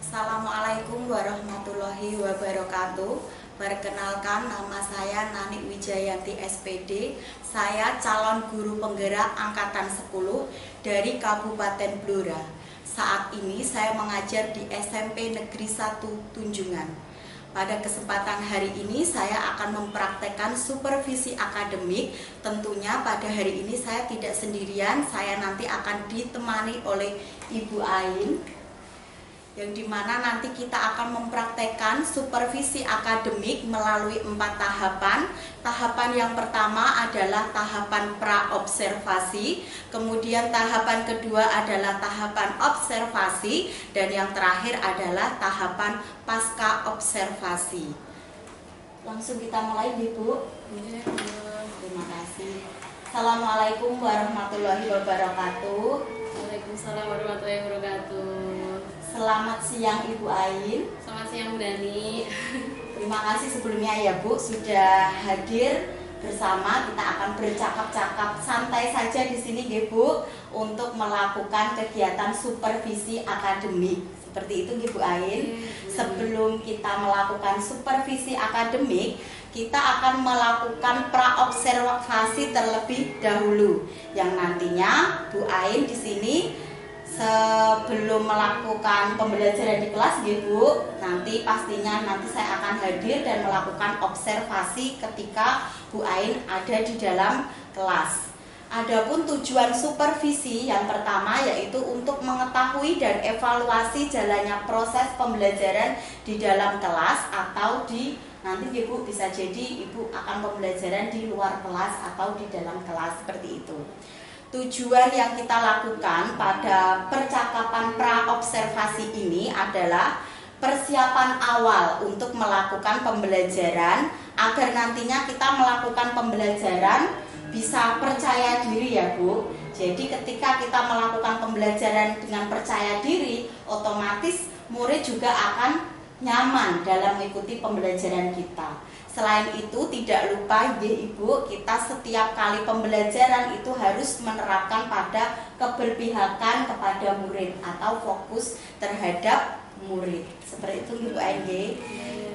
Assalamualaikum warahmatullahi wabarakatuh. Perkenalkan, nama saya Nani Wijayanti SPD. Saya calon guru penggerak angkatan 10 dari Kabupaten Blora. Saat ini saya mengajar di SMP Negeri 1 Tunjungan. Pada kesempatan hari ini saya akan mempraktekkan supervisi akademik. Tentunya pada hari ini saya tidak sendirian, saya nanti akan ditemani oleh Ibu Ain, yang dimana nanti kita akan mempraktekkan supervisi akademik melalui 4 tahapan. Tahapan yang pertama adalah tahapan pra-observasi, kemudian tahapan kedua adalah tahapan observasi, dan yang terakhir adalah tahapan pasca observasi. Langsung kita mulai, Bu. Terima kasih. Assalamualaikum warahmatullahi wabarakatuh. Waalaikumsalam warahmatullahi wabarakatuh. Selamat siang Ibu Ain. Selamat siang Bu Dani. Terima kasih sebelumnya ya Bu sudah hadir bersama. Kita akan bercakap-cakap santai saja di sini ya Bu untuk melakukan kegiatan supervisi akademik. Seperti itu Bu Ain. Sebelum kita melakukan supervisi akademik, kita akan melakukan pra-observasi terlebih dahulu. Yang nantinya Bu Ain di sini sebelum melakukan pembelajaran di kelas Bu, nanti pastinya saya akan hadir dan melakukan observasi ketika Bu Ain ada di dalam kelas. Adapun tujuan supervisi yang pertama yaitu untuk mengetahui dan evaluasi jalannya proses pembelajaran di dalam kelas atau nanti Ibu bisa jadi Ibu akan pembelajaran di luar kelas atau di dalam kelas, seperti itu. Tujuan yang kita lakukan pada percakapan pra-observasi ini adalah persiapan awal untuk melakukan pembelajaran agar nantinya kita melakukan pembelajaran bisa percaya diri ya Bu. Jadi ketika kita melakukan pembelajaran dengan percaya diri, otomatis murid juga akan nyaman dalam mengikuti pembelajaran kita. Selain itu tidak lupa ya Ibu, kita setiap kali pembelajaran itu harus menerapkan pada keberpihakan kepada murid atau fokus terhadap murid. Seperti itu Ibu Ain.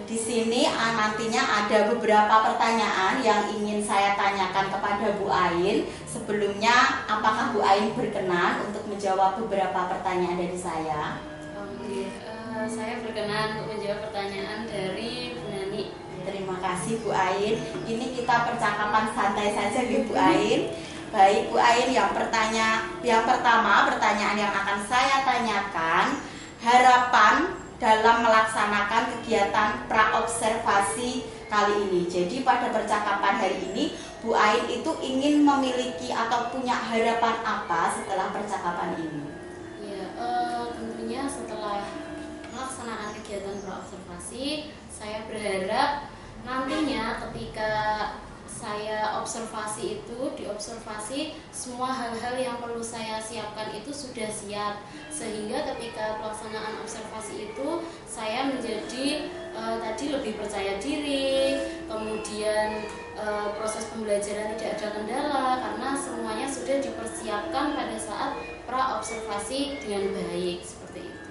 Di sini nantinya ada beberapa pertanyaan yang ingin saya tanyakan kepada Bu Ain. Sebelumnya apakah Bu Ain berkenan untuk menjawab beberapa pertanyaan dari saya? Saya berkenan untuk menjawab pertanyaan dari Bu Nani. Terima kasih Bu Ain. Ini kita percakapan santai saja ya Bu Ain. Baik Bu Ain, yang pertama pertanyaan yang akan saya tanyakan, harapan dalam melaksanakan kegiatan pra-observasi kali ini. Jadi pada percakapan hari ini Bu Ain itu ingin memiliki atau punya harapan apa setelah percakapan ini? Ya, tentunya setelah melaksanakan kegiatan pra-observasi, saya berharap nantinya ketika saya observasi itu, diobservasi semua hal-hal yang perlu saya siapkan itu sudah siap, sehingga ketika pelaksanaan observasi itu saya menjadi tadi lebih percaya diri, kemudian proses pembelajaran tidak ada kendala karena semuanya sudah dipersiapkan pada saat pra-observasi dengan baik, seperti itu.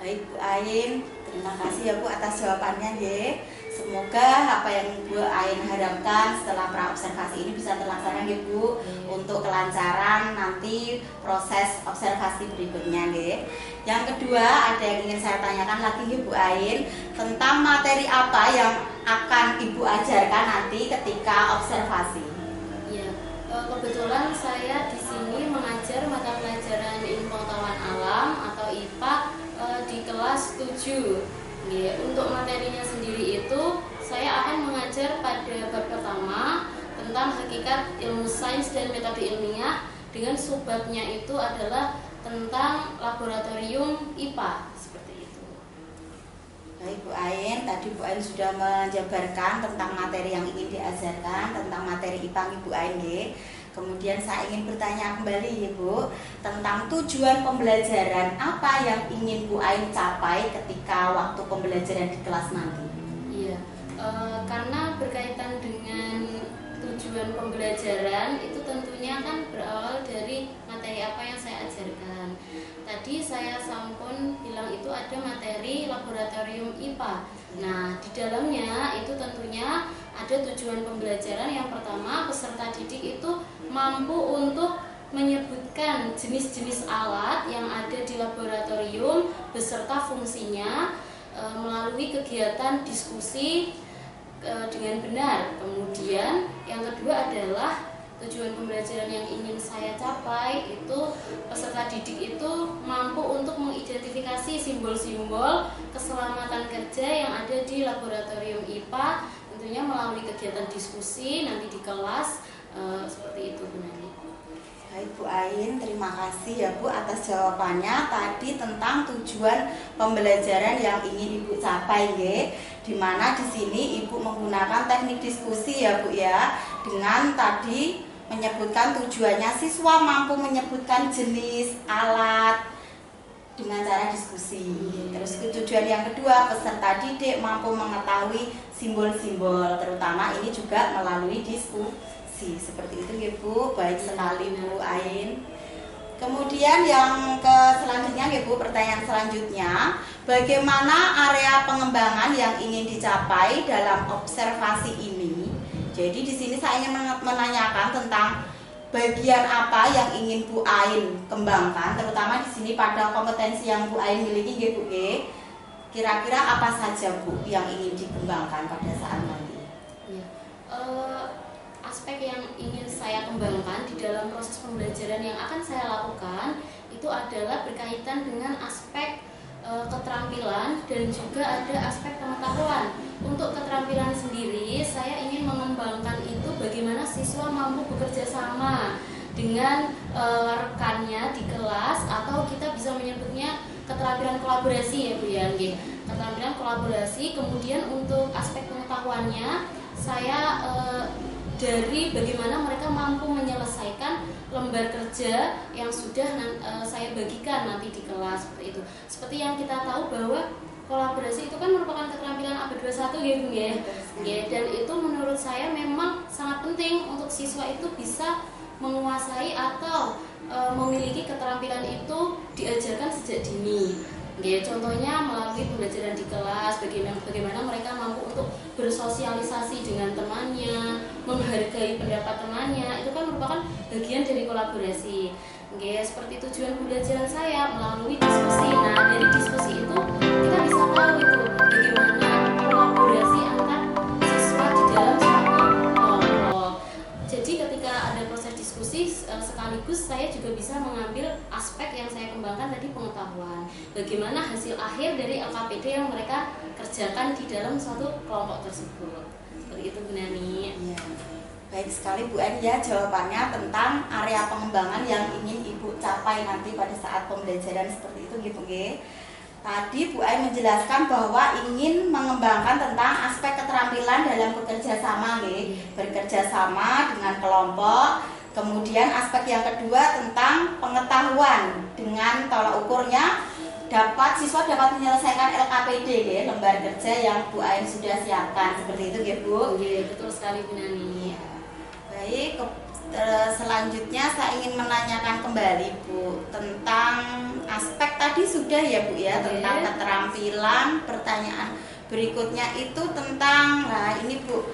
Baik Bu Ain, terima kasih ya Bu atas jawabannya ya. Semoga apa yang Bu Ain harapkan setelah pra-observasi ini bisa terlaksana ya Bu, untuk kelancaran nanti proses observasi berikutnya ya. Yang kedua ada yang ingin saya tanyakan lagi ya Bu Ain, tentang materi apa yang akan Ibu ajarkan nanti ketika observasi? Ya, kebetulan saya di sini mengajar mata pelajaran ilmu pengetahuan alam atau IPA di kelas 7. Ya, untuk materinya sendiri itu saya akan mengajar pada bab pertama tentang hakikat ilmu sains dan metode ilmiah, dengan subbabnya itu adalah tentang laboratorium IPA, seperti itu. Baik Bu Ain, tadi Bu Ain sudah menjabarkan tentang materi yang ingin diajarkan, tentang materi IPA Ibu Ain ya. Kemudian saya ingin bertanya kembali ya Bu, tentang tujuan pembelajaran apa yang ingin Bu Ain capai ketika waktu pembelajaran di kelas nanti? Iya, karena berkaitan dengan tujuan pembelajaran itu tentunya kan berawal dari materi apa yang saya ajarkan. ajarkan. Tadi saya sampun bilang itu ada materi laboratorium IPA. Nah, di dalamnya itu tentunya ada tujuan pembelajaran. Yang pertama, peserta didik itu mampu untuk menyebutkan jenis-jenis alat yang ada di laboratorium beserta fungsinya melalui kegiatan diskusi dengan benar. Kemudian yang kedua adalah tujuan pembelajaran yang ingin saya capai itu peserta didik itu mampu untuk mengidentifikasi simbol-simbol keselamatan kerja yang ada di laboratorium IPA, tentunya melalui kegiatan diskusi nanti di kelas, seperti itu Bu Nani. Baik Bu Ain, terima kasih ya Bu atas jawabannya tadi tentang tujuan pembelajaran yang ingin Ibu capai, nggih. Di mana di sini Ibu menggunakan teknik diskusi ya Bu ya, dengan tadi menyebutkan tujuannya siswa mampu menyebutkan jenis alat dengan cara diskusi. Terus tujuan yang kedua, peserta didik mampu mengetahui simbol-simbol, terutama ini juga melalui diskusi. Seperti itu ya Bu, baik sekali Bu Ain. Kemudian yang selanjutnya ya Bu, pertanyaan selanjutnya, bagaimana area pengembangan yang ingin dicapai dalam observasi ini? Jadi di sini saya ingin menanyakan tentang bagian apa yang ingin Bu Ain kembangkan, terutama di sini pada kompetensi yang Bu Ain miliki, ya Bu. Kira-kira apa saja Bu yang ingin dikembangkan pada saat nanti? Ya. Aspek yang ingin saya kembangkan di dalam proses pembelajaran yang akan saya lakukan itu adalah berkaitan dengan aspek keterampilan dan juga ada aspek pengetahuan. Untuk keterampilan sendiri, saya ingin mengembangkan itu bagaimana siswa mampu bekerja sama dengan rekannya di kelas, atau kita bisa menyebutnya keterampilan kolaborasi ya Bu ya, keterampilan kolaborasi. Kemudian untuk aspek pengetahuannya, saya dari bagaimana mereka mampu menyelesaikan lembar kerja yang sudah saya bagikan nanti di kelas, seperti itu. Seperti yang kita tahu bahwa kolaborasi itu kan merupakan keterampilan AB21 ya Bu ya. Dan itu menurut saya memang sangat penting untuk siswa itu bisa menguasai atau memiliki keterampilan itu diajarkan sejak dini. Contohnya melalui pembelajaran di kelas, bagaimana mereka mampu untuk bersosialisasi dengan temannya, menghargai pendapat temannya, itu kan merupakan bagian dari kolaborasi. Seperti tujuan pembelajaran saya melalui diskusi. Nah, dari diskusi itu kita bisa tahu itu bagaimana kolaborasi antar siswa di dalam suatu kelompok. Jadi ketika ada proses diskusi, sekaligus saya juga bisa mengambil aspek yang saya kembangkan tadi, pengetahuan. Bagaimana hasil akhir dari LKPD yang mereka kerjakan di dalam suatu kelompok tersebut. Seperti itu Bu Nani. Ya. Baik sekali Bu Ain ya jawabannya tentang area pengembangan yang ingin Ibu capai nanti pada saat pembelajaran seperti itu gitu nggih. Tadi Bu Ain menjelaskan bahwa ingin mengembangkan tentang aspek keterampilan dalam bekerja sama nggih, bekerja sama dengan kelompok. Kemudian aspek yang kedua tentang pengetahuan, dengan tolak ukurnya siswa dapat menyelesaikan LKPD nggih, lembar kerja yang Bu Ain sudah siapkan. Seperti itu nggih Bu. Betul sekali Bu Nani. Baik, selanjutnya saya ingin menanyakan kembali Bu tentang aspek tadi sudah ya Bu ya, tentang keterampilan. Pertanyaan berikutnya itu tentang, nah ini Bu,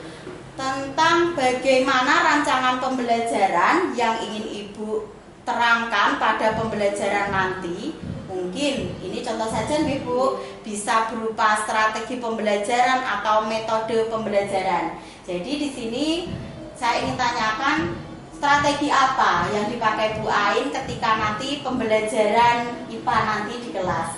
tentang bagaimana rancangan pembelajaran yang ingin Ibu terangkan pada pembelajaran nanti. Mungkin ini contoh saja nih Bu, bisa berupa strategi pembelajaran atau metode pembelajaran. Jadi di sini saya ingin tanyakan strategi apa yang dipakai Bu Ain ketika nanti pembelajaran IPA nanti di kelas.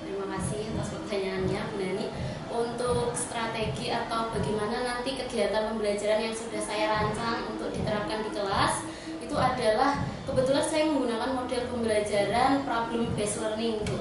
Terima kasih atas pertanyaannya Bu Nani. Untuk strategi atau bagaimana nanti kegiatan pembelajaran yang sudah saya rancang untuk diterapkan di kelas, itu adalah kebetulan saya menggunakan model pembelajaran problem based learning Bu.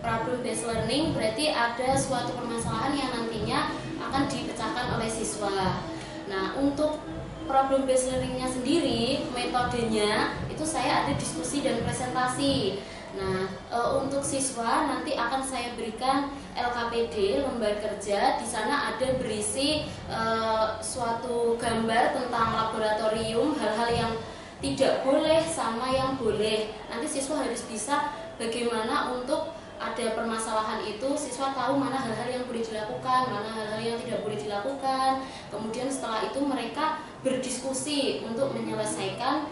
Problem based learning berarti ada suatu permasalahan yang nantinya akan dipecahkan oleh siswa. Nah, untuk problem based learningnya sendiri, metodenya itu saya ada diskusi dan presentasi. Nah, untuk siswa nanti akan saya berikan LKPD, lembar kerja. Di sana ada berisi suatu gambar tentang laboratorium, hal-hal yang tidak boleh sama yang boleh. Nanti siswa harus bisa bagaimana untuk ada permasalahan itu siswa tahu mana hal-hal yang boleh dilakukan, mana hal-hal yang tidak boleh dilakukan. Kemudian setelah itu mereka berdiskusi untuk menyelesaikan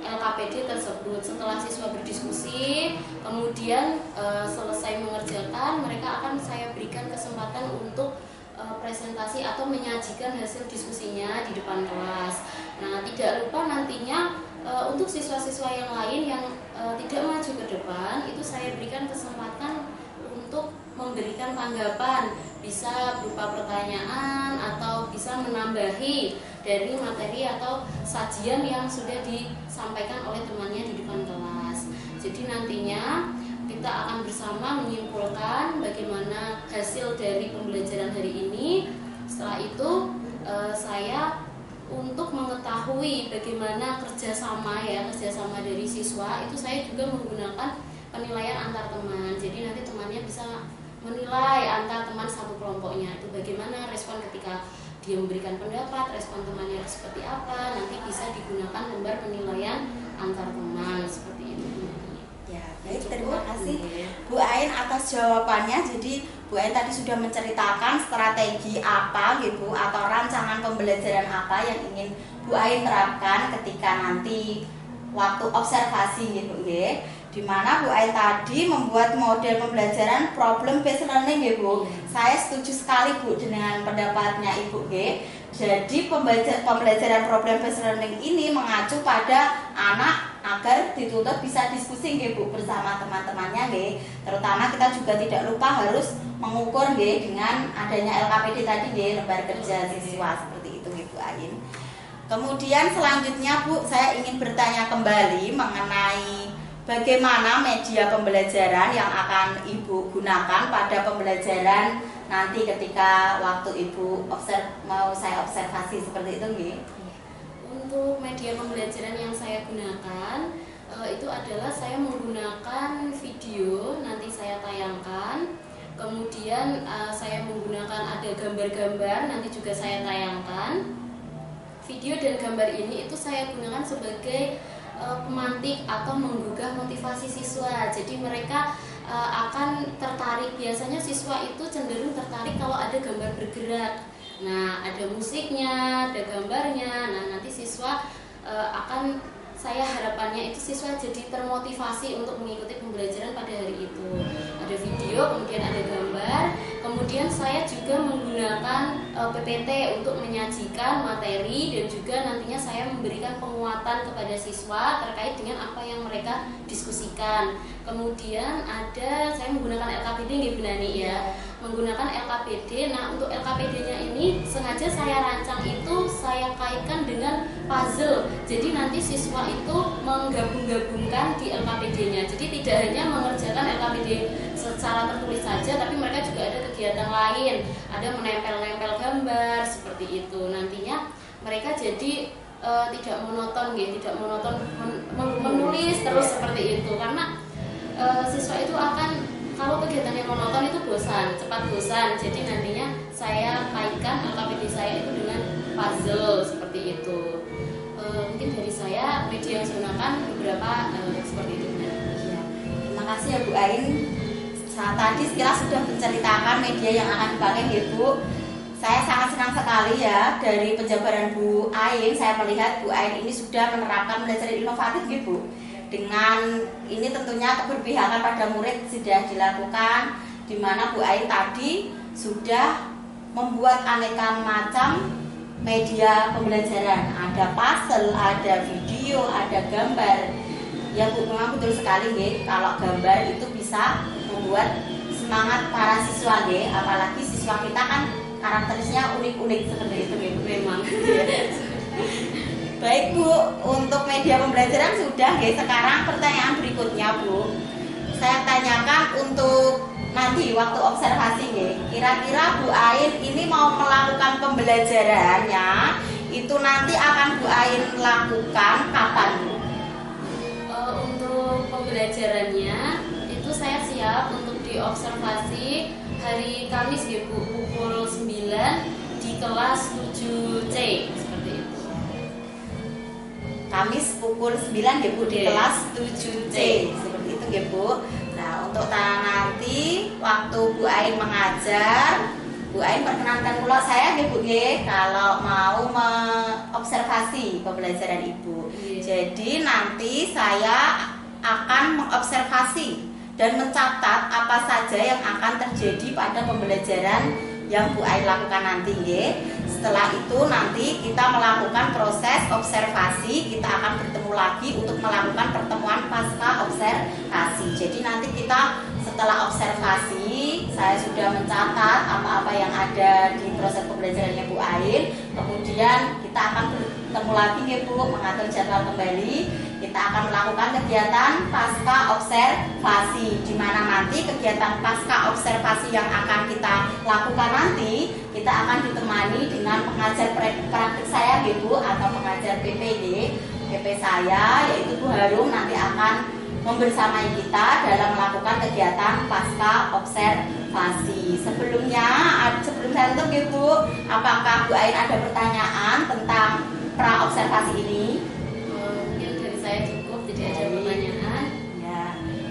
LKPD tersebut. Setelah siswa berdiskusi, kemudian selesai mengerjakan, mereka akan saya berikan kesempatan untuk presentasi atau menyajikan hasil diskusinya di depan kelas. Nah, tidak lupa nantinya untuk siswa-siswa yang lain yang tidak maju ke depan, itu saya berikan kesempatan untuk memberikan tanggapan, bisa berupa pertanyaan atau bisa menambahi dari materi atau sajian yang sudah disampaikan oleh temannya di depan kelas. Jadi nantinya kita akan bersama menyimpulkan bagaimana hasil dari pembelajaran hari ini. Setelah itu saya untuk mengetahui bagaimana kerjasama dari siswa, itu saya juga menggunakan penilaian antar teman. Jadi nanti temannya bisa menilai antar teman satu kelompoknya itu bagaimana respon ketika dia memberikan pendapat, respon temannya seperti apa. Nanti bisa digunakan lembar penilaian antar teman seperti itu. Ya, baik, terima kasih Bu Ain atas jawabannya. Jadi Bu Ain tadi sudah menceritakan strategi apa gitu atau rancangan pembelajaran apa yang ingin Bu Ain terapkan ketika nanti waktu observasi gitu ya. Di mana Bu Ain tadi membuat model pembelajaran problem based learning ya Bu. Saya setuju sekali Bu dengan pendapatnya Ibu ya. Jadi pembelajaran problem based learning ini mengacu pada anak agar dituntut bisa diskusi nggih Bu bersama teman-temannya nggih. Terutama kita juga tidak lupa harus mengukur nggih dengan adanya LKPD tadi nggih, lembar kerja siswa seperti itu nggih Bu Ain. Kemudian selanjutnya Bu, saya ingin bertanya kembali mengenai bagaimana media pembelajaran yang akan Ibu gunakan pada pembelajaran nanti ketika waktu Ibu mau saya observasi seperti itu nggih. Untuk media pembelajaran yang saya gunakan itu adalah saya menggunakan video, nanti saya tayangkan. Kemudian saya menggunakan ada gambar-gambar, nanti juga saya tayangkan. Video dan gambar ini itu saya gunakan sebagai pemantik atau menggugah motivasi siswa. Jadi mereka akan tertarik. Biasanya siswa itu cenderung tertarik kalau ada gambar bergerak. Nah, ada musiknya, ada gambarnya. Nah, nanti siswa akan, saya harapannya itu siswa jadi termotivasi untuk mengikuti pembelajaran pada hari itu. Ada video, kemudian ada gambar. Kemudian saya juga menggunakan PPT untuk menyajikan materi dan juga nantinya saya memberikan penguatan kepada siswa terkait dengan apa yang mereka diskusikan. Kemudian saya menggunakan LKPD nggih Bu Nani ya. Menggunakan LKPD. Nah, untuk LKPD-nya ini sengaja saya rancang itu saya kaitkan dengan puzzle. Jadi nanti siswa itu menggabung-gabungkan di LKPD-nya. Jadi tidak hanya mengerjakan LKPD secara tertulis saja, tapi mereka juga ada kegiatan lain. Ada menempel-nempel gambar seperti itu. Nantinya mereka jadi tidak monoton gitu, tidak monoton menulis terus seperti itu. Karena siswa itu akan, kalau kegiatan yang monoton itu bosan, cepat bosan. Jadi nantinya saya kaitkan LKPD saya itu dengan puzzle seperti itu. Mungkin dari saya media yang saya gunakan beberapa seperti itu. Ya. Terima kasih ya Bu Ain. Tadi sekilas sudah menceritakan media yang akan dipakai ya Bu. Saya sangat senang sekali ya dari penjabaran Bu Ain. Saya melihat Bu Ain ini sudah menerapkan pembelajaran inovatif ya Bu. Dengan ini tentunya keberpihakan pada murid sudah dilakukan, di mana Bu Ain tadi sudah membuat aneka macam media pembelajaran. Ada puzzle, ada video, ada gambar. Ya Bu, memang betul sekali nggih, kalau gambar itu bisa membuat semangat para siswa nggih, apalagi siswa kita kan karakterisnya unik-unik seperti itu nggih Bu. Memang. Baik Bu, untuk media pembelajaran sudah ya. Sekarang pertanyaan berikutnya Bu, saya tanyakan untuk nanti waktu observasi ya. Kira-kira Bu Ain ini mau melakukan pembelajarannya itu nanti akan Bu Ain lakukan kapan Bu? Untuk pembelajarannya itu saya siap untuk diobservasi hari Kamis ya Bu, pukul 9 di kelas 7C. Kamis pukul 9 ya Bu di kelas 7C. Seperti itu ya Bu. Nah, untuk nanti waktu Bu Ain mengajar, Bu Ain perkenankan pula saya ya Bu ya, kalau mau mengobservasi pembelajaran Ibu. Jadi nanti saya akan mengobservasi dan mencatat apa saja yang akan terjadi pada pembelajaran yang Bu Ain lakukan nanti ya. Setelah itu nanti kita melakukan proses observasi, kita akan bertemu lagi untuk melakukan pertemuan pasca observasi. Jadi nanti kita setelah observasi, saya sudah mencatat apa-apa yang ada di proses pembelajarannya Bu Ain. Kemudian kita akan bertemu lagi ya Bu, mengatur jadwal kembali. Kita akan melakukan kegiatan pasca observasi, di mana nanti kegiatan pasca observasi yang akan kita lakukan nanti, kita akan ditemani dengan pengajar praktik saya Bu, atau pengajar PP saya, yaitu Bu Harum, nanti akan membersamai kita dalam melakukan kegiatan pasca observasi. Sebelum saya tutup ya Bu, apakah Bu Ain ada pertanyaan tentang pra observasi ini? Mungkin dari saya cukup, tidak ada pertanyaan. Ya,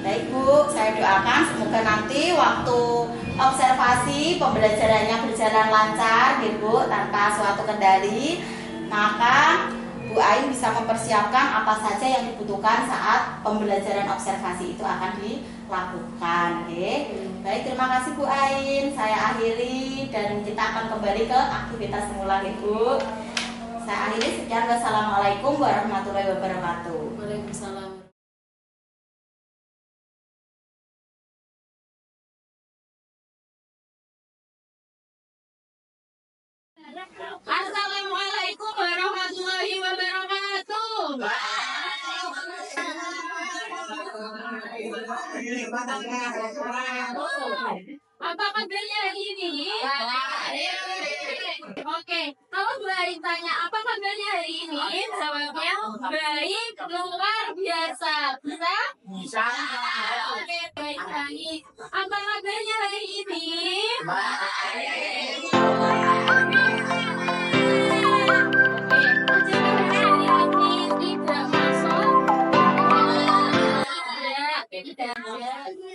baik Bu, saya doakan semoga nanti waktu observasi pembelajarannya berjalan lancar ya Bu, tanpa suatu kendali. Maka Bu Ain bisa mempersiapkan apa saja yang dibutuhkan saat pembelajaran observasi itu akan dilakukan. Baik, terima kasih Bu Ain. Saya akhiri dan kita akan kembali ke aktivitas semula Bu. Saya akhiri, sekian, wassalamualaikum warahmatullahi wabarakatuh. Waalaikumsalam. Assalamualaikum warahmatullahi wabarakatuh. Apa kabarnya hari ini? Oke, kalau Bu Ain tanya apa kabarnya hari ini, jawabnya baik, luar biasa. Bisa? Bisa. Oke, baik. Apa kabarnya hari ini? Baik.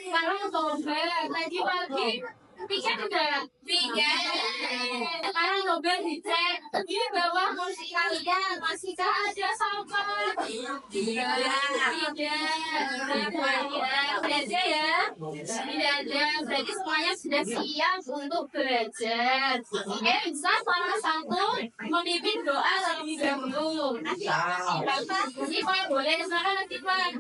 Sekarang coba tadi pagi tiket udah 3. Sekarang coba dicek di bawah kursi kalian masihkah ada sampah? Tidak. Belajar ya? Tidak ada. Berarti semuanya sudah siap untuk belajar. Oke, bisa salah satu memimpin doa terlebih dahulu. Bapak, Ipan boleh silakan nanti Pak.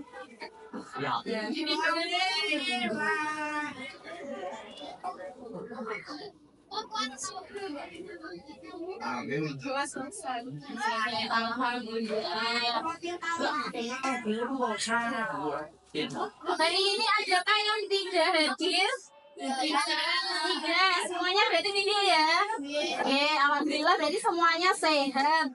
Hari ini adakah yang tidak hadir? Tiga, semuanya berarti video ya. Oke, alhamdulillah berarti semuanya sehat.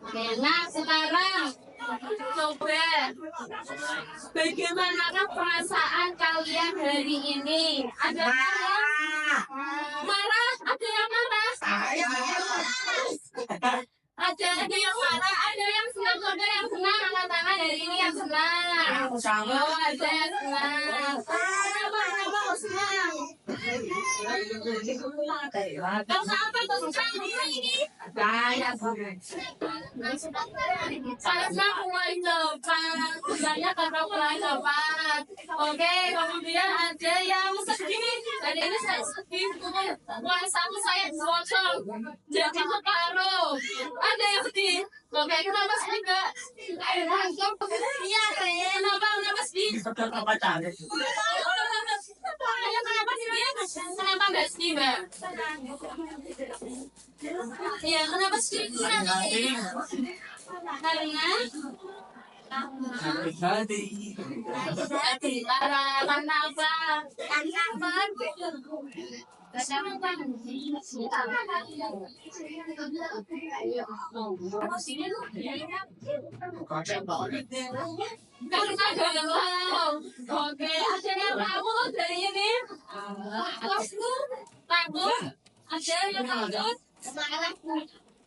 Oke, nah sekarang coba bagaimana perasaan kalian hari ini? Ada yang marah? Ada yang marah? Ada yang marah? Ada yang senang? Coba yang senang angkat tangan hari ini yang senang. Oh, ada yang senang. Kenapa kok senang? Kalau apa tuh senang ini? Karena mulai cepat, banyak karena mulai cepat. Oke, kemudian ada yang sedih. Tadi ini saya sedih, puasamu saya bocor, jadi separuh. Ada yang sedih. Oke, kenapa sedih Mbak? Iya, kenapa sedih? Kenapa sedih? Kenapa Mbak sedih Mbak? Iya, kenapa sedih? Karena karena apa? Karena galau. Oke, ada yang takut dari ini? Takut? Ada yang takut?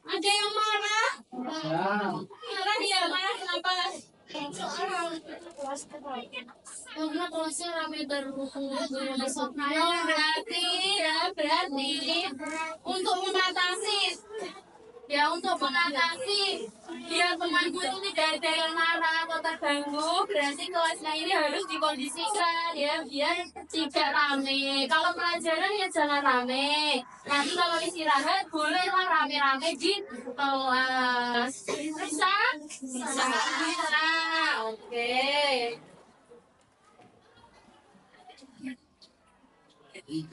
Ada yang marah? Marah ya, marah kenapa? Karena kelasnya rame terus. Berarti untuk mengatasi biar temanku itu tidak ada yang marah atau terganggu, berarti kelasnya ini harus dikondisikan ya biar tidak rame. Kalau pelajaran ya jangan rame. Nanti kalau istirahat bolehlah rame-rame di kelas. Bisa? Bisa. Oke.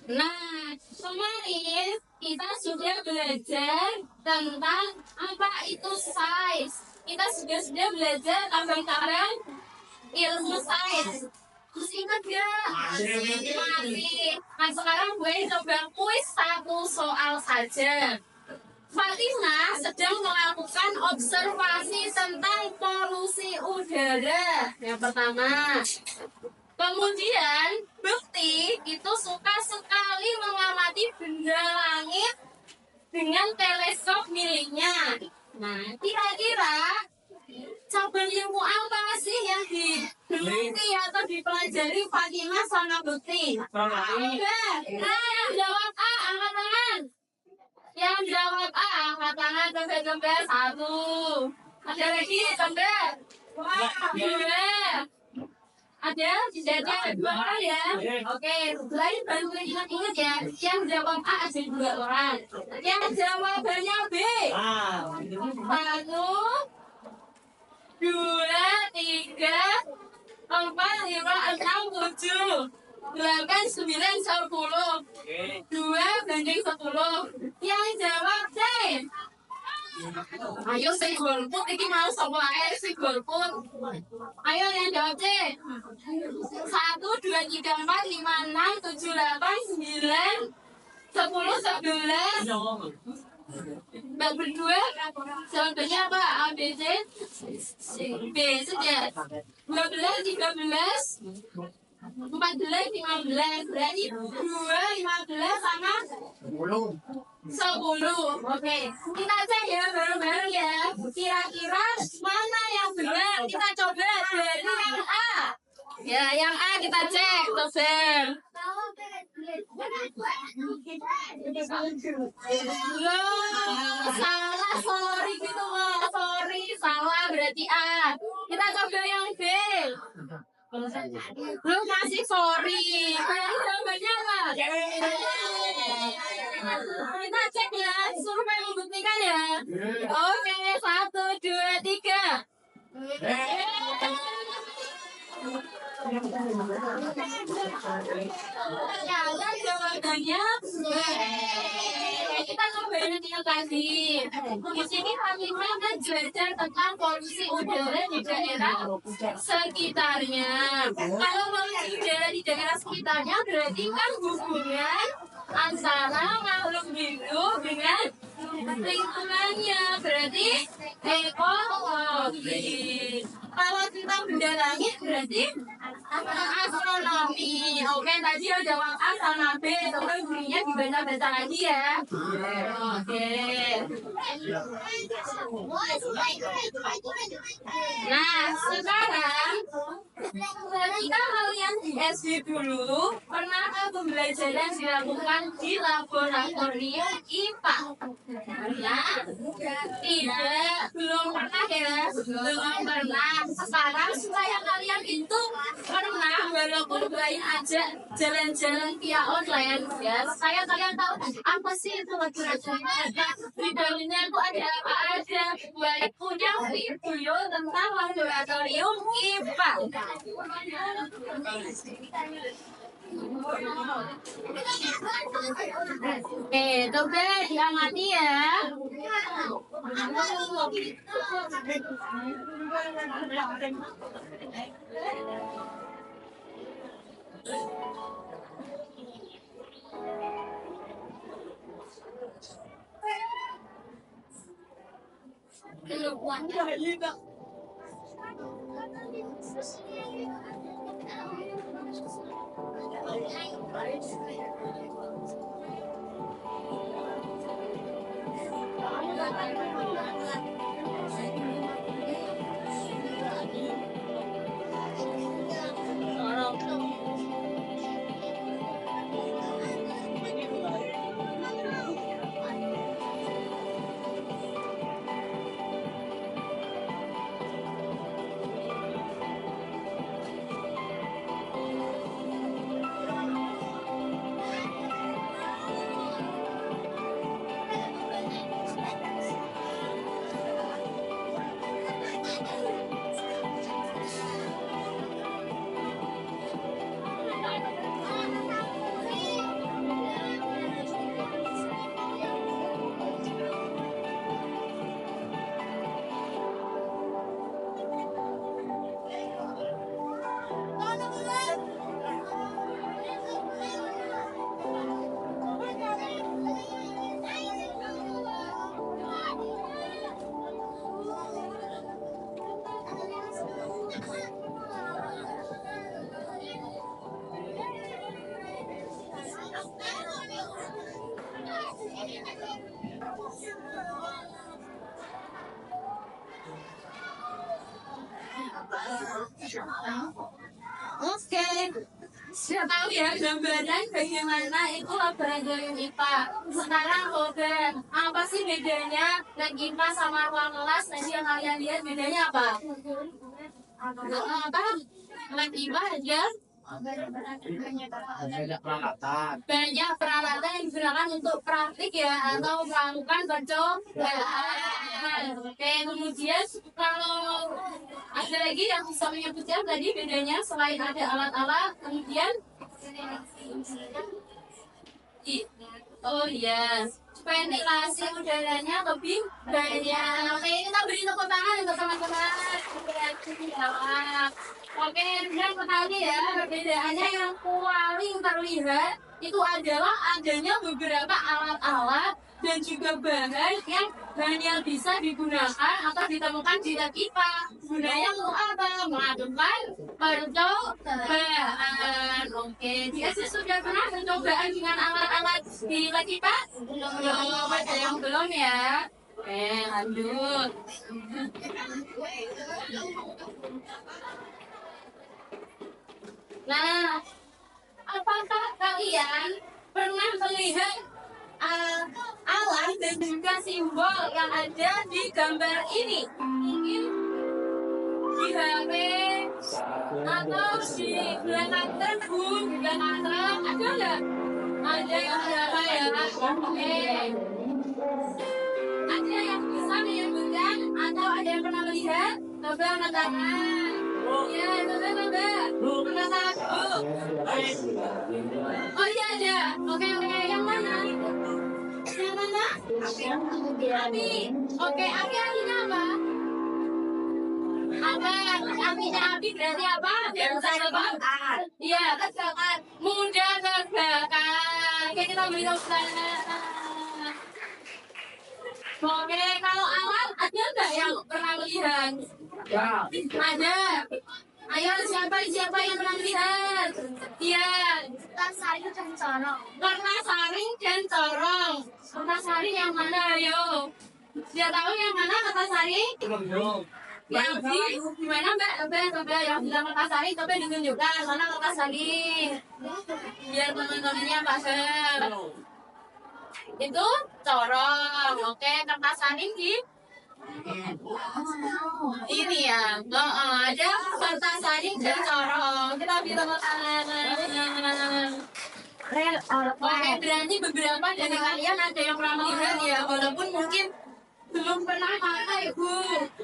Nah, kemarin kita sudah belajar tentang apa itu size. Kita sudah belajar tentang ilmu size. Terus ingat gak? Masih. Nah, sekarang gue coba kuis satu soal saja. Fatimah sedang melakukan observasi tentang polusi udara. Yang pertama. Kemudian, Bekti itu suka sekali mengamati benda langit dengan teleskop miliknya. Nah, kira-kira cabang ilmu apa sih yang digeluti atau dipelajari Fatimah sama Bekti? Ada. Nah, yang jawab A, angkat tangan. Yang jawab A, angkat tangan. Coba satu. Ada lagi, coba. Dua. Ada? Tidak ada dua ya? Oke, selain bantu ingat-ingat ya. Yang jawab A ada 2 orang. Yang jawabannya B. 1, 2, 3, 4, 5, 6, 7, 8, 9, 10. 2 banding 10. Yang jawab C. Ayo si golput, ini mau sama si golput. Ayo yang jawab C. 1, 2, 3, 4, 5, 6, 7, 8, 9, 10, 11. Mbak berdua, jawabannya apa? A, B, C? B saja. 12, 13, 14, 15. Berarti 2, 15 sama 10. Oke, kita cek ya bareng-bareng ya. Kira-kira mana yang benar? Kita coba dari yang A. Ya, yang A kita cek, Toser. Loh, salah, sorry gitu loh. Sorry, salah berarti A. Kita coba yang B. Lu masih sorry. Jawabannya apa? Kita cek ya, survei membuktikan ya. Oke, 1, 2, 3. Ternyata jawabannya kita cobain yang tadi. Di sini Fatimah kan belajar tentang polusi udara di daerah sekitarnya. Kalau polusi udara di daerah sekitarnya berarti kan hubungan antara makhluk hidup dengan lingkungannya, berarti ekologi. Kalau tentang benda langit berarti astronomi. Oke, tadi udah jawab A sama B, tapi bunyinya dibaca-baca lagi ya. Oke. Nah, sekarang ketika kalian di SD dulu pernah pembelajaran dilakukan di laboratorium IPA? Nah, tidak, belum pernah ya, belum pernah. Sekarang supaya kalian itu pernah walaupun kalian aja jalan-jalan via online ya, supaya kalian tahu apa sih itu laboratorium. Di dalamnya itu ada apa aja. Baik punya video tentang laboratorium IPA. Coba diamati ya. Oke, sudah tahu ya gambaran bagaimana itu laboratorium IPA. Sekarang Bogan, apa sih bedanya lab IPA sama ruang kelas? Tadi yang kalian lihat bedanya apa? Apa? Lab IPA aja banyak peralatan yang digunakan untuk praktik ya atau melakukan percobaan. Oke, kemudian kalau ada lagi yang bisa menyebutkan tadi bedanya selain ada alat-alat, kemudian oh iya, ventilasi udaranya lebih banyak. Oke, kita beri tepuk tangan untuk teman-teman. Oke, yang pertama ya, perbedaannya yang paling terlihat itu adalah adanya beberapa alat-alat dan juga bahan yang hanya bisa digunakan atau ditemukan di lab IPA. Gunanya untuk apa? Melakukan percobaan. Oke, dia sudah pernah percobaan dengan alat-alat di lab IPA? Belum, ada yang belum ya. Oke, lanjut. Nah, apakah kalian pernah melihat alat dan juga simbol yang ada di gambar ini? Mungkin di HP atau di belakang truk, di belakang truk, ada nggak? Ada yang berapa ya? Oke. Ada yang bisa menyebutkan atau ada yang pernah melihat? Coba angkat tangan. Ya, coba. Angkat tangan. Oh iya ada. Oke. Yang mana? Yang mana? Api. Oke, api artinya apa? Apa? Apinya api berarti apa? Terbakar. Iya, terbakar. Mudah terbakar. Oke, kita beri tepuk tangan. Oke, kalau alat ada nggak yang pernah melihat? Ya. Ada. Ayo siapa yang pernah melihat? Iya. Kertas saring dan corong. Kertas saring dan corong. Kertas saring yang mana? Ayo. Dia tahu yang mana kertas saring? Yang di mana Mbak? Coba yang bilang kertas saring, coba ditunjukkan mana kertas saring. Biar teman-temannya paham. Itu corong. Oke, kertas saring di ini ya. Ada kertas saring dan corong. Kita bilang tangan. Oke, berarti beberapa dari kalian ada yang pernah melihat ya, walaupun mungkin belum pernah pakai Bu.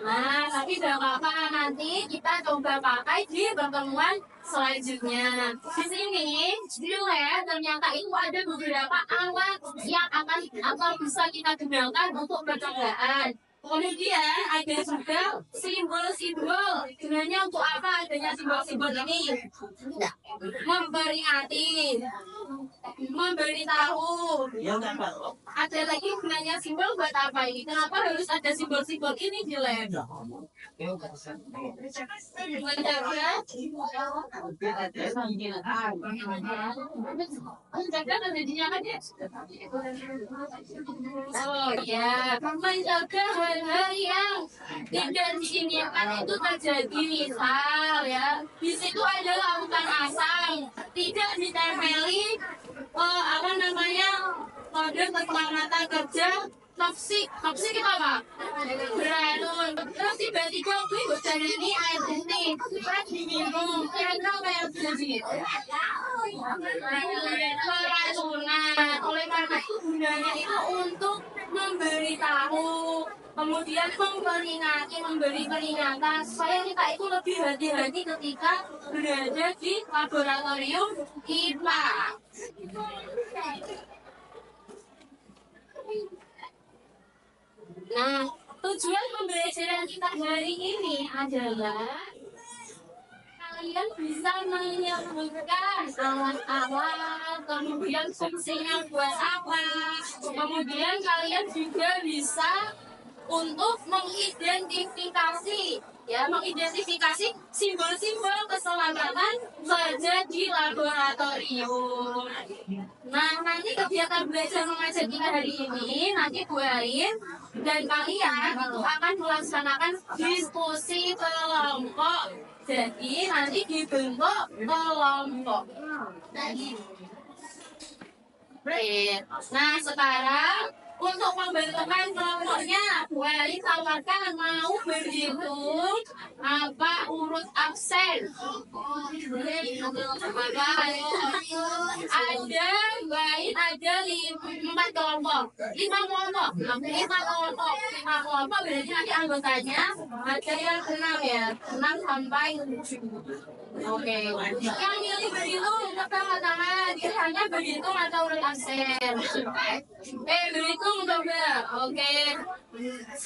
Nah, tapi gak apa-apa, nanti kita coba pakai di pertemuan selanjutnya. Di sini di lab ternyata itu ada beberapa alat yang akan atau bisa kita gunakan untuk percobaan. Kemudian ada juga simbol-simbol gunanya untuk apa adanya simbol-simbol ini? Memperingati, memberitahu. Ada lagi gunanya simbol buat apa ini? Kenapa harus ada simbol-simbol ini di lab? Menjaga dan jadinya kan ya? Oh ya, menjaga hal-hal yang tidak diinginkan itu terjadi. Misal ya, di situ ada lautan asam, tidak ditempeli apa namanya kode keselamatan kerja toksik itu apa? Beracun. Terus tiba-tiba gue bosan ini air putih, terus diminum, kira-kira apa yang terjadi? Keracunan. Oleh karena itu gunanya itu untuk memberitahu, kemudian memperingati, memberi peringatan supaya kita itu lebih hati-hati ketika berada di laboratorium IPA. Nah, tujuan pembelajaran kita hari ini adalah kalian bisa menyebutkan alat-alat, kemudian fungsinya buat apa, kemudian kalian juga bisa untuk mengidentifikasi simbol-simbol keselamatan kerja di laboratorium. Nah, nanti kegiatan belajar mengajar kita hari ini nanti Bu Ain dan kalian itu akan melaksanakan diskusi kelompok. Jadi nanti dibentuk kelompok. Nah, sekarang untuk pembentukan kelompoknya, Bu Ain tawarkan mau berhitung apa urut absen. Ada Bu Ain ada 5 kelompok. 5 kelompok berarti nanti anggotanya ada yang 6 ya, 6 sampai 7. Oke. Yang milih berhitung pertama tangan, hanya berhitung atau urut absen. Berhitung coba. Oke. 1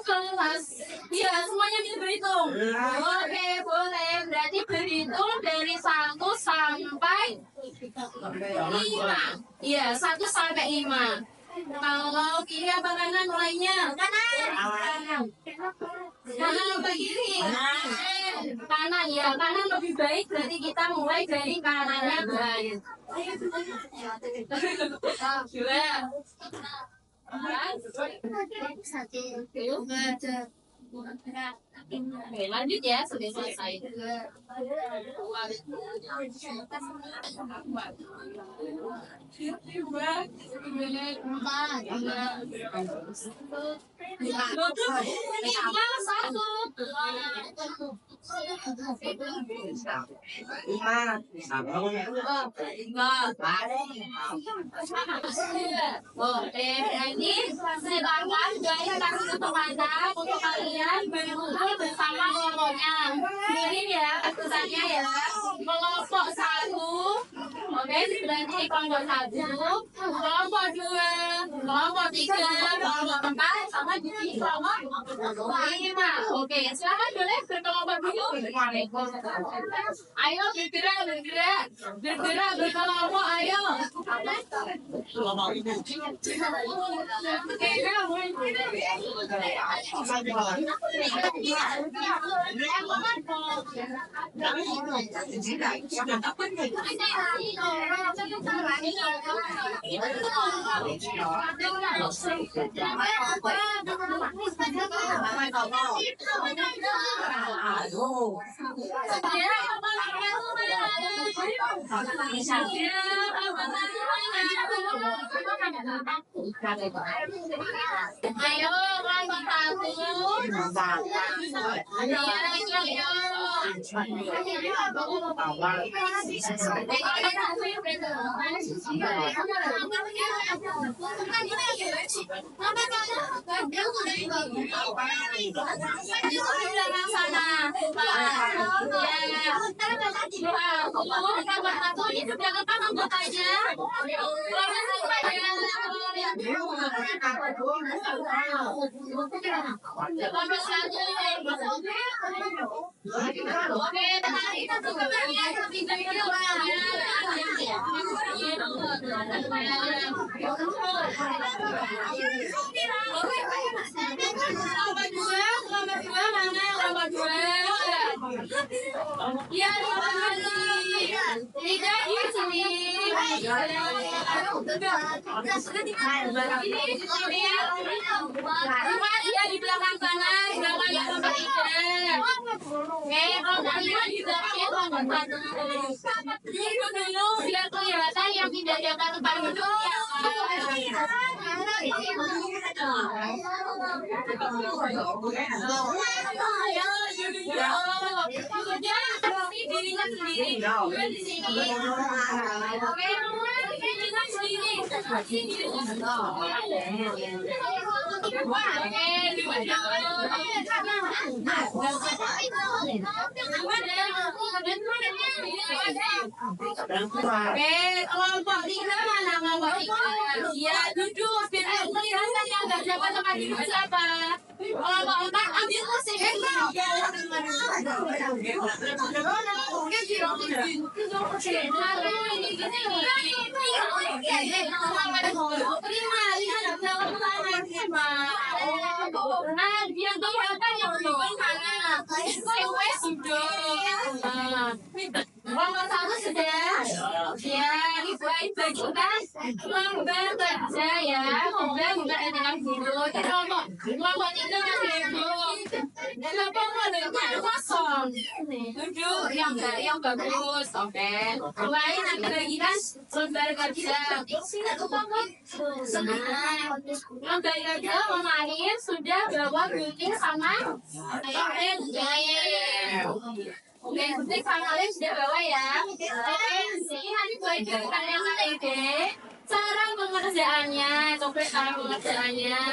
kelas. Iya, semuanya bisa berhitung. Oke, boleh. Berarti berhitung dari 1 sampai 5. Iya, 1 sampai 5. Kalau kiri apa kanan mulainya? Kanan. Kanan apa kiri? Kanan ya, kanan lebih baik. Berarti kita mulai dari kanannya baik. 2. Oke, lanjut ya, sudah selesai. Ini sekarang saya kasih kesempatan untuk kalian berkumpul bersama kelompoknya. Ini ya keputusannya ya. Kelompok 1, oke, berarti kelompok 1, kelompok 2, kelompok 3, kelompok 4, sama di kelompok 5. Oke, silakan boleh berkelompok dulu. Ayo bergerak berkelompok, ayo. Ayo, kelompok 1. Nomor satu ini sudah lengkap anggotanya. Nomor satu. Oke, kita tunggu bagian ketiga ini. Nomor dua mana? Nomor dua. Ya, tidak di sini. Dia di belakang kanan, belakang yang nomor tiga. Oke, kalau kalian bisa itu dulu biar kelihatan yang tidak di atas tempat duduk. Dirinya sendiri di sini. Oke, dirinya sendiri. Kelompok tiga mana kelompok tiga? Ya duduk biar kelihatan yang nggak dapat tempat duduk siapa. Kelompok empat ambil kursi. Nomor satu sudah, ya ibu kita bekerja ya, bukan dengan dulu. Kelompok tiga masih kelompok kosong, duduk yang bagus, oke. Mulai nanti lagi kan lembar kerja, lembar kerja kemarin sudah bawa gunting sama Oke, gunting sama lem sudah bawa ya. Oke, sini hari belajar kalian ide cara pengerjaannya, coba cara pengerjaannya.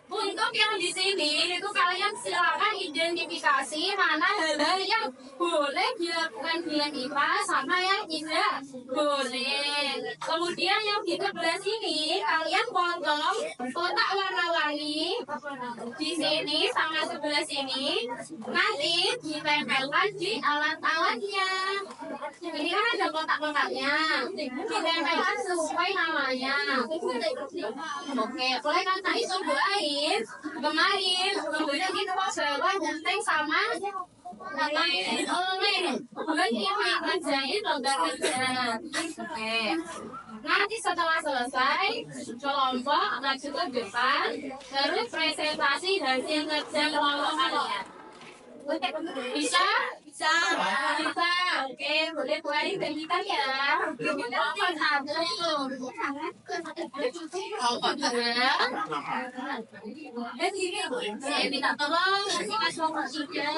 Untuk yang di sini itu kalian silakan identifikasi mana hal-hal yang boleh dilakukan dengan IPA sama yang tidak boleh. Kemudian yang di sebelah sini kalian potong kotak warna-warni di sini sama sebelah sini, nanti ditempelkan di alat-alatnya. Ini kan ada kotak-kotaknya, ditempelkan sesuai namanya. Oke, boleh kan tadi cobain. Kemarin kemudian kita bawa gunting sama kemudian kita kerjain lembar kerja. Oke, nanti setelah selesai kelompok lanjut ke depan, terus presentasi hasil kerja kelompok kalian. Bisa? Bisa. Bisa. Oke, boleh mulai berikan ya. Kelompok satu. Kelompok dua. Saya minta tolong mas kelompok tiga.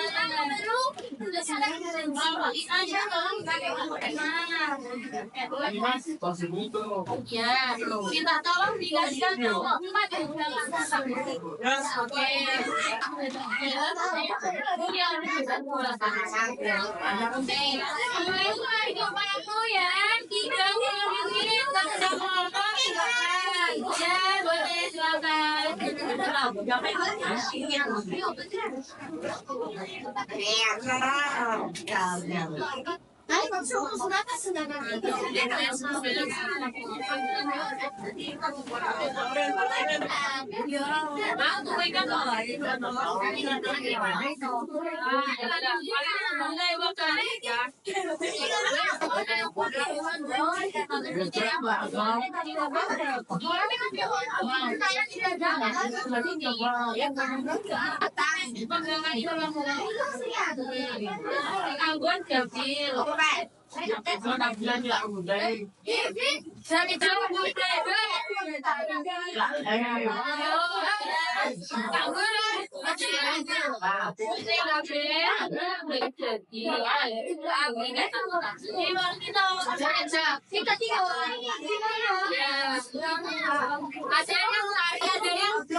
Kelompok aja tolong pakai ya. Minta tolong digantikan kelompok empat yang oke.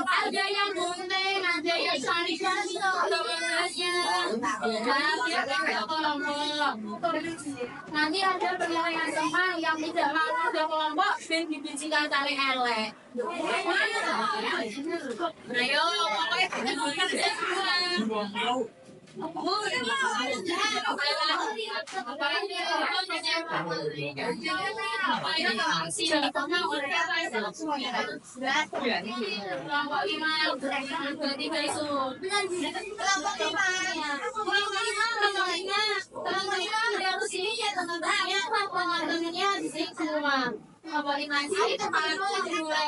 Ada yang gunting, ada yang Nanti ada penilaian teman yang tidak mampu ke kelompok dan dibijikan tali elek. Ayo, Kelompok lima itu kalau dimulai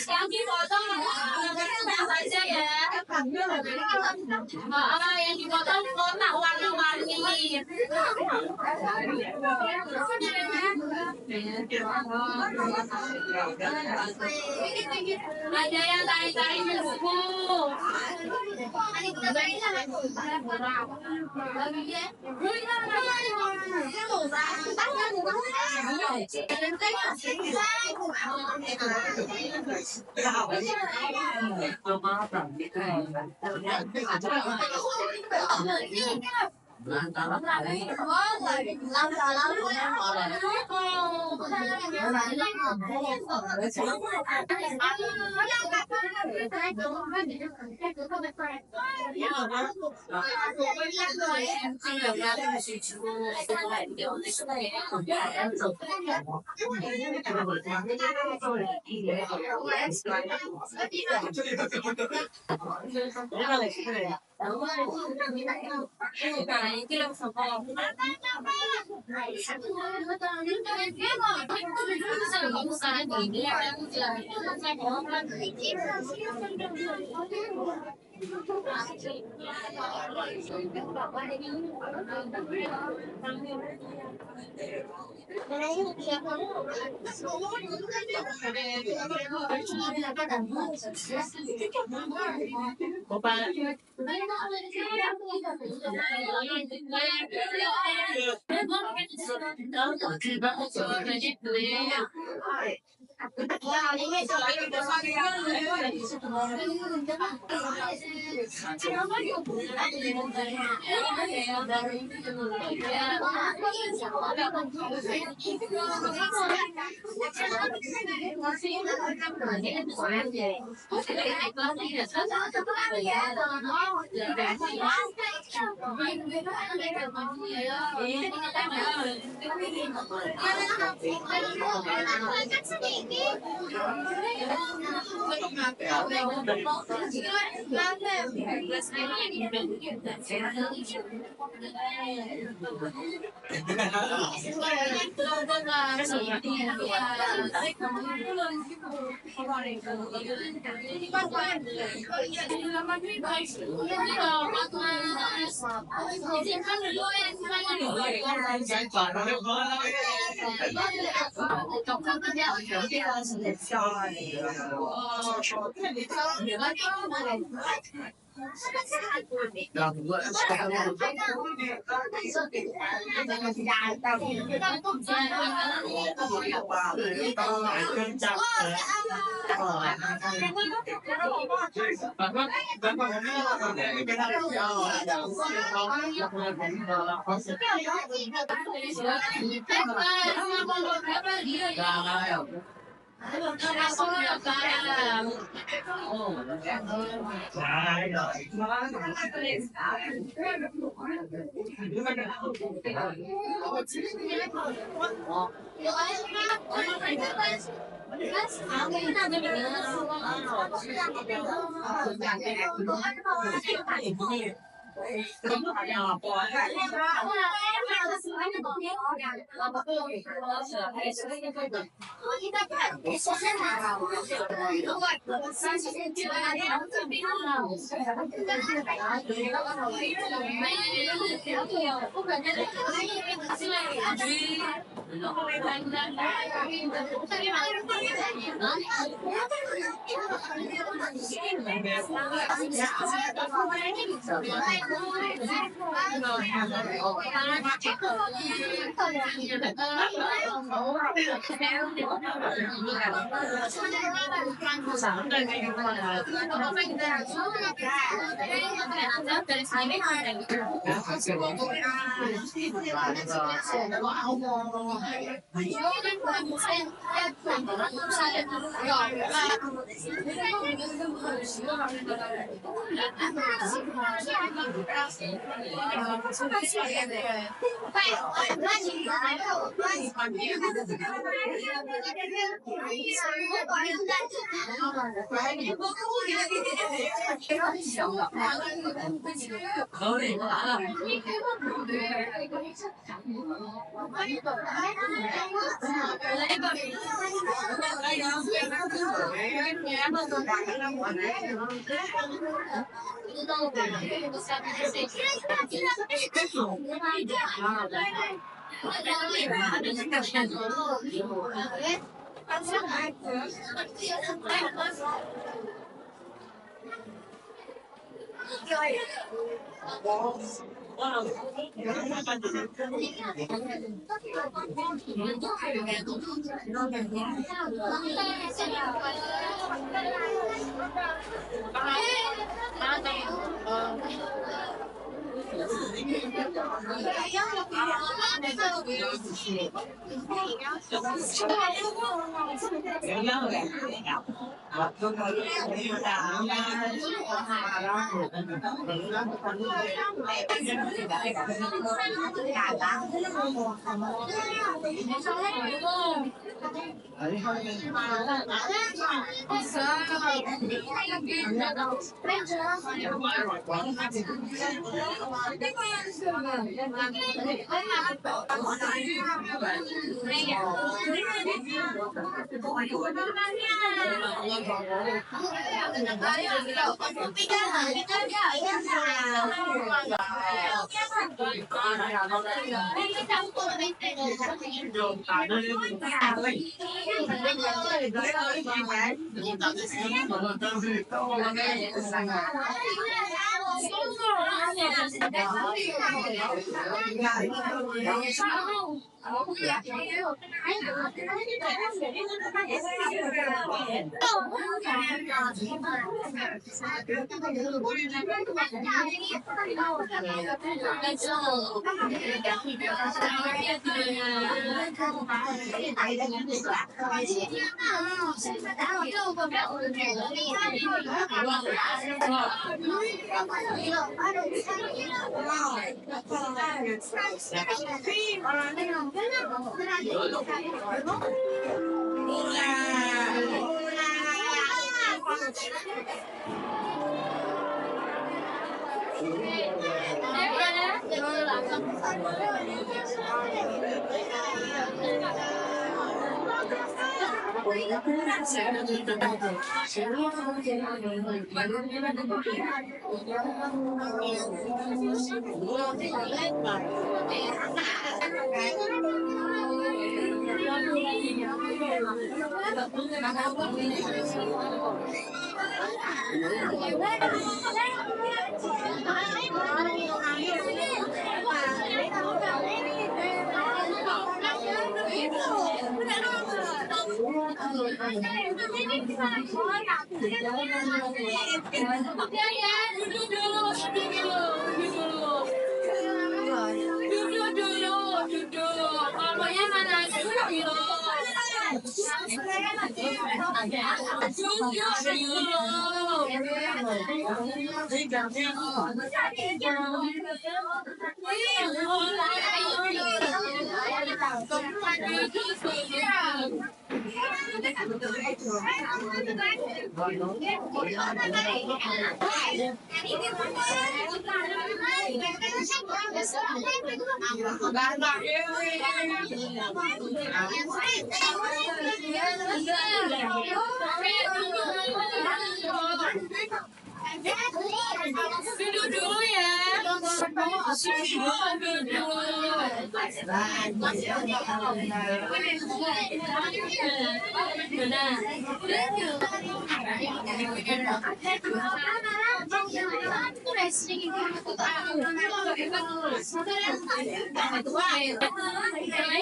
yang dipotong saja ya. Yang dipotong kotak warna-warni. Ada yang tarik-tarik di buku.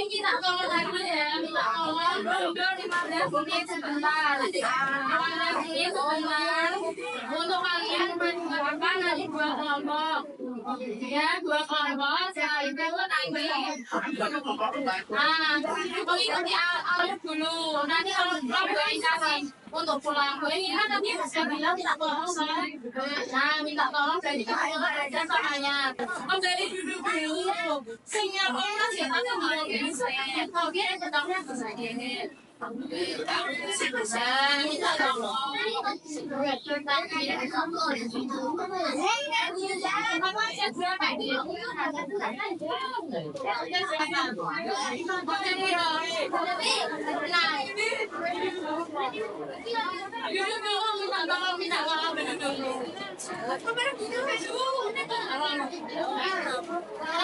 Minta tolong aku ya, minta tolong mundur 15 menit sebentar. Ini Omar, untuk kalian apa nanti dua kelompok, ya dua kelompok. Setelah itu nanti, mengikuti alur dulu. Nanti kalau belum dikasih untuk pulang, ini kan nanti bisa bilang minta tolong kan? Nah, minta tolong dari kita aja soalnya. Om dari duduk dulu. Sinyal orang sih kan mau bisa. Kalau dia tetapnya bisa gini. Minta tolong. Apa sih berapa dia?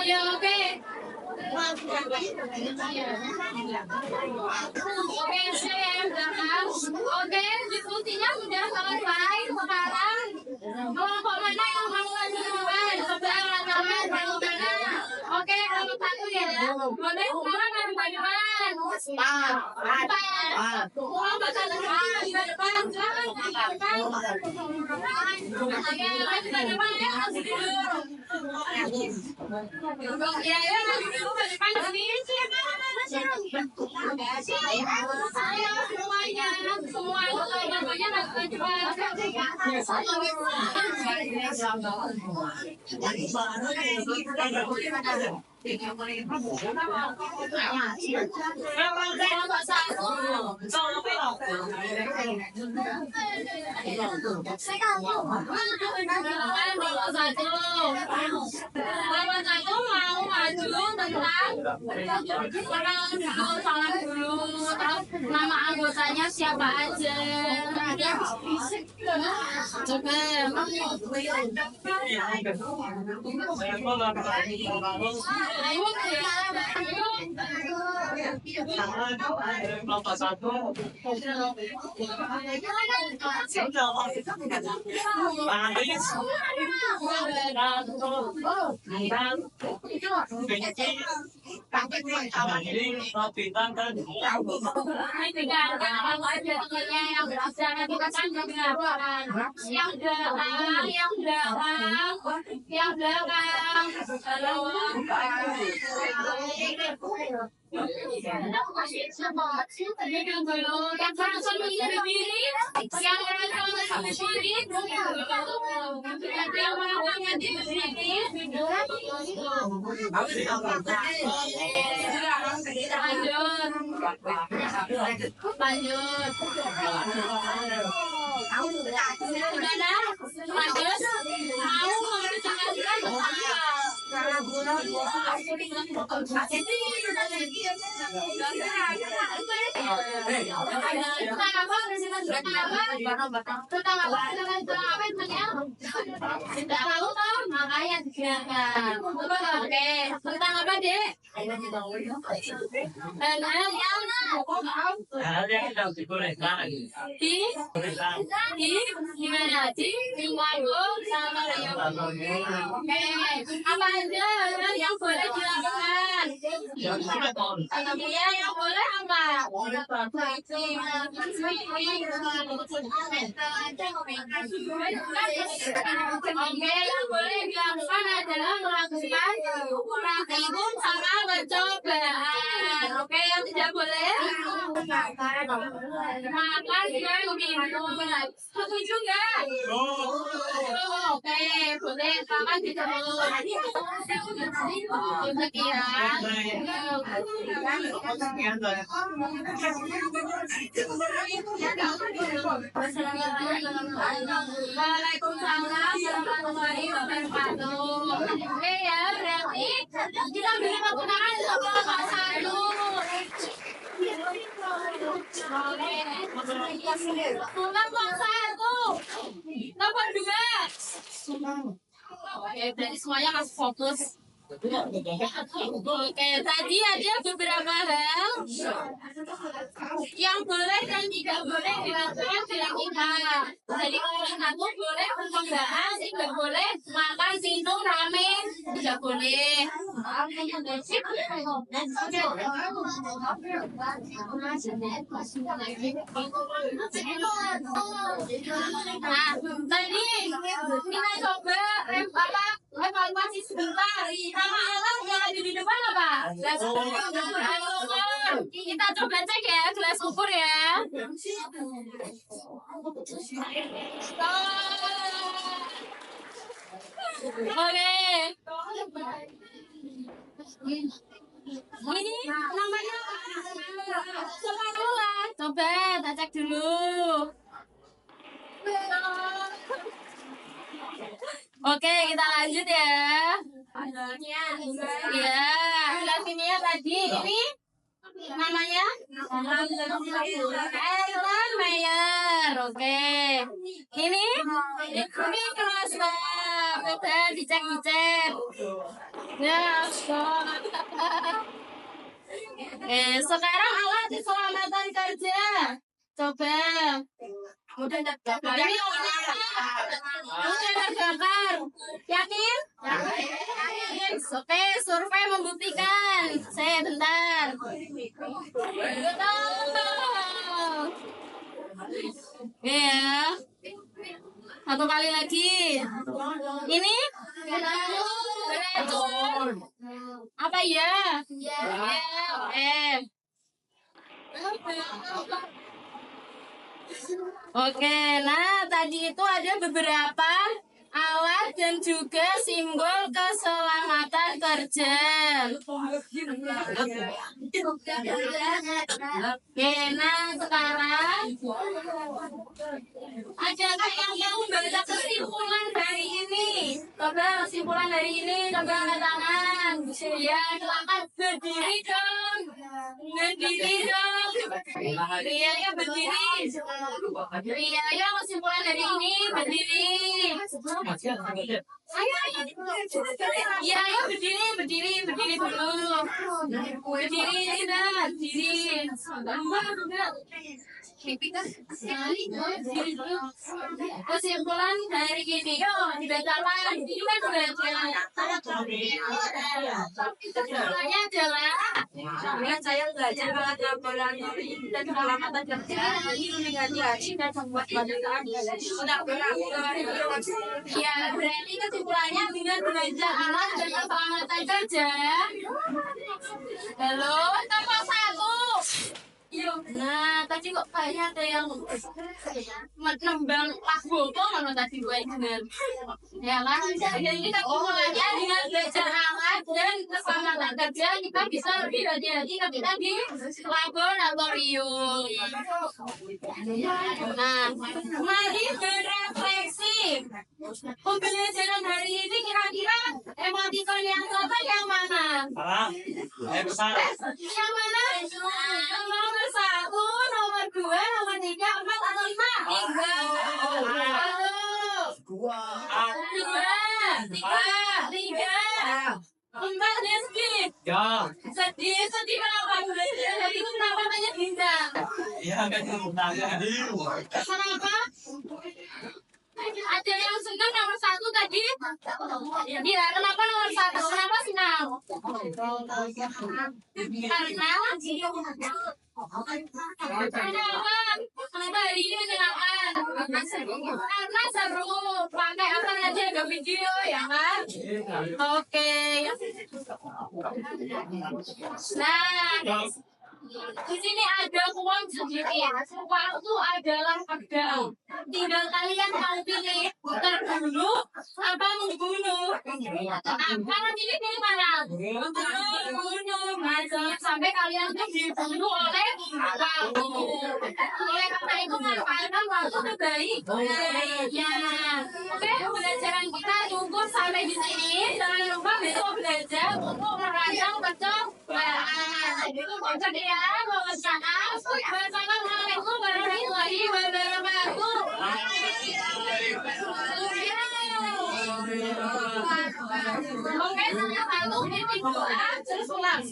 Ya oke. Oke, saya belakang. Oke, diskusinya sudah selesai. Sekarang kelompok mana yang mau lanjutkan? Sebelah kanan, kelompok mana? Oke, kelompok satu ya. Boleh sekarang dari depan. Empat. Kelompok satu di depan. Silakan di depan. Oke, lagi di depan ya. Ya, ya, lagi di depan sini. Mau maju tentang salam dulu, terus nama anggotanya siapa aja. Coba. Yang belakang. Makanya digunakan. Oke, tentang apa, Dek? Gimana? Sama oke, apa aja yang boleh dilakukan? Iya, yang boleh apa? Oke, yang boleh dilakukan adalah melakukan praktikum sama percobaan. Oke, yang tidak boleh makan dan minum. Setuju nggak? Oke, boleh makan tidak boleh. Waalaikumsalam warahmatullahi wabarakatuh. Oke ya, berarti kita beri tepuk tangan sama Pak Sadu. Nomor Pak Sadu. Nomor 2. Oke, Berarti semuanya masih fokus. Oke, tadi ada beberapa hal yang boleh dan tidak boleh dilakukan bila kita. Jadi kalau satu boleh perlombaan, tidak boleh makan minum rame, tidak boleh. Nah, tadi kita coba evaluasi sebentar. Nama alat yang ada di depan apa? Gelas ukur. Kita coba cek ya gelas ukur ya. Oke. Ini namanya spatula. Coba kita cek dulu. Oke, kita lanjut ya. Ya, gelas kimia tadi ini namanya Erlenmeyer. Oke. Ini mikroskop. Coba dicek. Ya, sekarang alat keselamatan kerja. Coba. Mudah terbakar. Yakin? Oke, survei membuktikan. Saya bentar. Betul. Ya. Satu kali lagi. Ini? Beracun. Apa ya? Ya. Oke, nah tadi itu ada beberapa alat dan juga simbol keselamatan kerja. Oke, nah sekarang adakah yang mau membaca kesimpulan dari ini? Coba kesimpulan dari ini, coba angkat tangan. Ya, silakan berdiri dong. Rianya berdiri. Ria, kesimpulan dari ini berdiri. Ayo, ya, berdiri dulu. Berdiri. Kesimpulan dari ini, yuk dibacakan. Ini kan kesimpulannya adalah dengan saya belajar kolaborasi dan keselamatan kerja, ini meningkatkan dan membuat kebiasaan. Ya, berarti kesimpulannya dengan belajar alat dan keselamatan kerja. Halo, tambah satu. Nah, tadi kok kayaknya ada yang menembang lagu kok mana tadi gue dengar. Ya kan? Jadi kita mulainya dengan belajar alat dan keselamatan kerja kita bisa lebih hati-hati ketika di laboratorium. Nah, mari berefleksi. Pembelajaran hari ini kira-kira emoticon yang apa yang mana? Yang mana? Nomor 1, nomor 2, nomor 3, 4 atau 5? 3. 4 sedih. Sedih kenapa? Jadi itu kenapa tanya Dinda? Iya, kan kenapa? Ada yang senang nomor 1 tadi? Iya, kenapa nomor 1? Kenapa senang? Kenapa hari ini kenapa? Karena seru. Pakai apa aja ada video ya kan? Oke. Nah, di sini ada uang sedikit. Waktu adalah pedang. Tinggal kalian mau pilih terbunuh apa membunuh. Karena pilih mana? Membunuh. Jangan sampai kalian tuh dibunuh oleh waktu. Oleh karena itu manfaatkan waktu terbaik. Ya. Oke, pembelajaran kita cukup sampai di sini. Jangan lupa besok belajar untuk merancang percobaan. Itu belajar ya. Wassalamualaikum warahmatullahi wabarakatuh. Oke, salah satu titik doa terus ulang.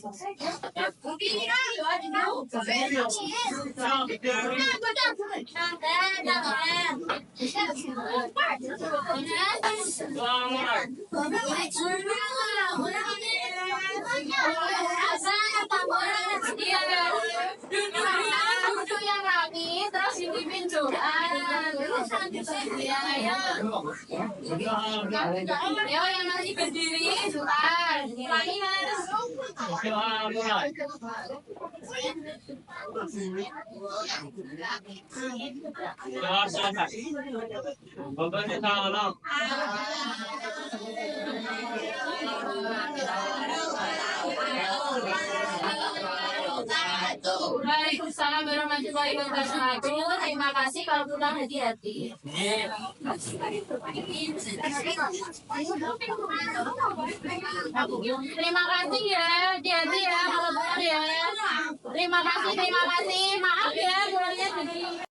Duduk yang rapi, terus dipimpin doa. Ayo yang masih berdiri, doa. Ulangi mas. Waalaikumsalam warahmatullahi wabarakatuh. Terima kasih kalau pulang hati-hati. Terima kasih ya, hati-hati ya kalau pulang ya. Terima kasih. Maaf ya, pulangnya jadi.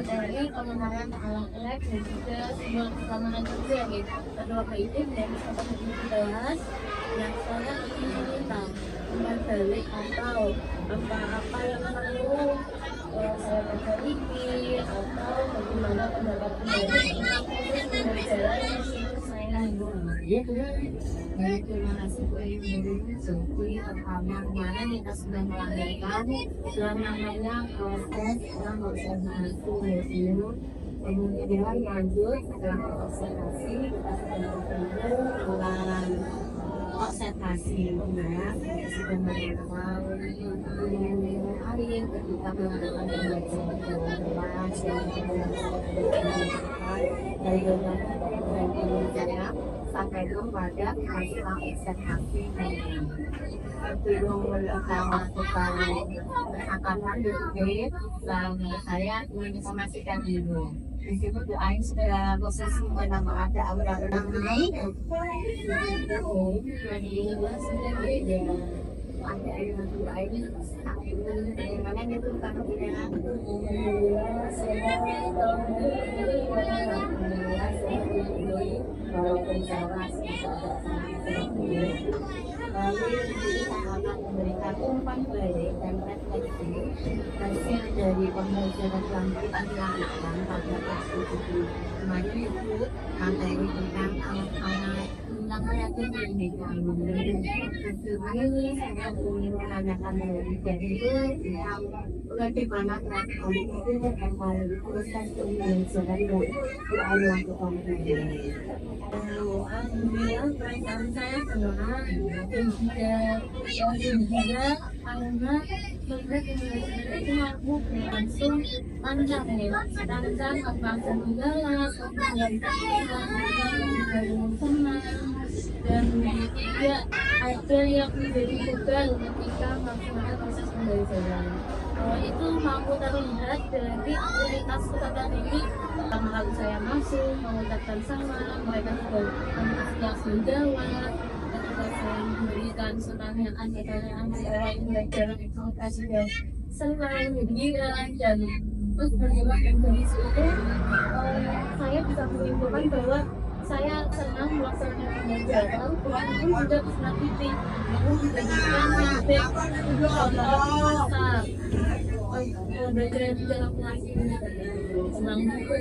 Dari pengembangan alat-alat dan juga sebuah keamanan juga gitu. Kedua itu dari kelas yang saya ingin minta kembali atau apa-apa yang perlu saya perbaiki atau bagaimana pendapat pribadi tentang pembelajaran yang saya terima kasih pertama kemarin kita sudah melanggarkan namanya proses dalam observasi kemudian lanjut setelah observasi kita sudah bertemu dengan observasi sudah melakukan hari ketika melakukan pembelajaran dari beberapa sampai kepada masalah observasi sebelum melakukan penangkapan DP dan saya ingin informasikan dulu meskipun doain sudah posisi dalam ada aura naik jadi ada yang doain bagaimana itu kalau tidak walaupun jawa lalu kita akan memberikan umpan balik dan refleksi hasil dari pembelajaran yang kita lakukan pada kelas 7 kemarin itu materi tentang anak-anak tentang kreatif pendidikan. Sebenarnya saya ingin menanyakan dari itu yang bagaimana kreatif itu dan proses pembelajaran yang dilakukan. Alhamdulillah perasaan saya senang dan juga karena itu aku langsung lancar apa segala senang dan juga ada yang menjadi beban ketika melaksanakan proses pembelajaran. Itu mampu terlihat dari aktivitas kesehatan ini. Pertama kali saya masuk mengucapkan salam, mereka sudah antusias menjawab. Ketika saya memberikan pertanyaan saya yang belajar itu sudah senang, gembira dan terus berjalan dari situ saya bisa menyimpulkan bahwa saya senang melaksanakan pembelajaran, kurang pun juga bisa titik, aku diberikan sampai 7 belajar di dalam kelas ini senang juga.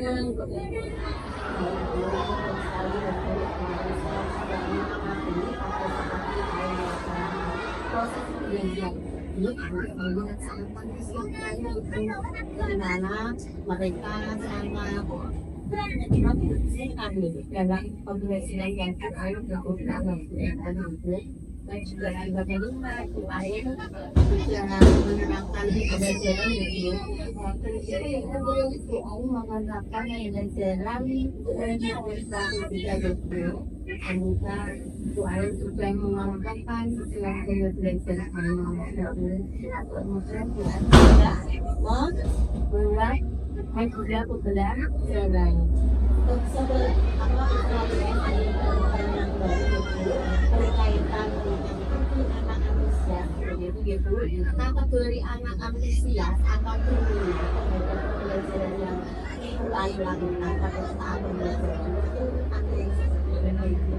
Proses belajar ini sangat penting bagaimana mereka sangat dalam pembelajaran yang terlalu berguna dan juga bagaimana lain menyenangkan pembelajaran itu menggunakan pembelajaran dan Anissa Bu Ayu sudah mengungkapkan yang belajar kemudian Bu Ayu juga membuat juga benar jalan berkaitan anak antusias gitu. Kategori anak antusias atau dulu pembelajaran yang Ibu Ayu lakukan pada saat pembelajaran itu ada yang seperti itu.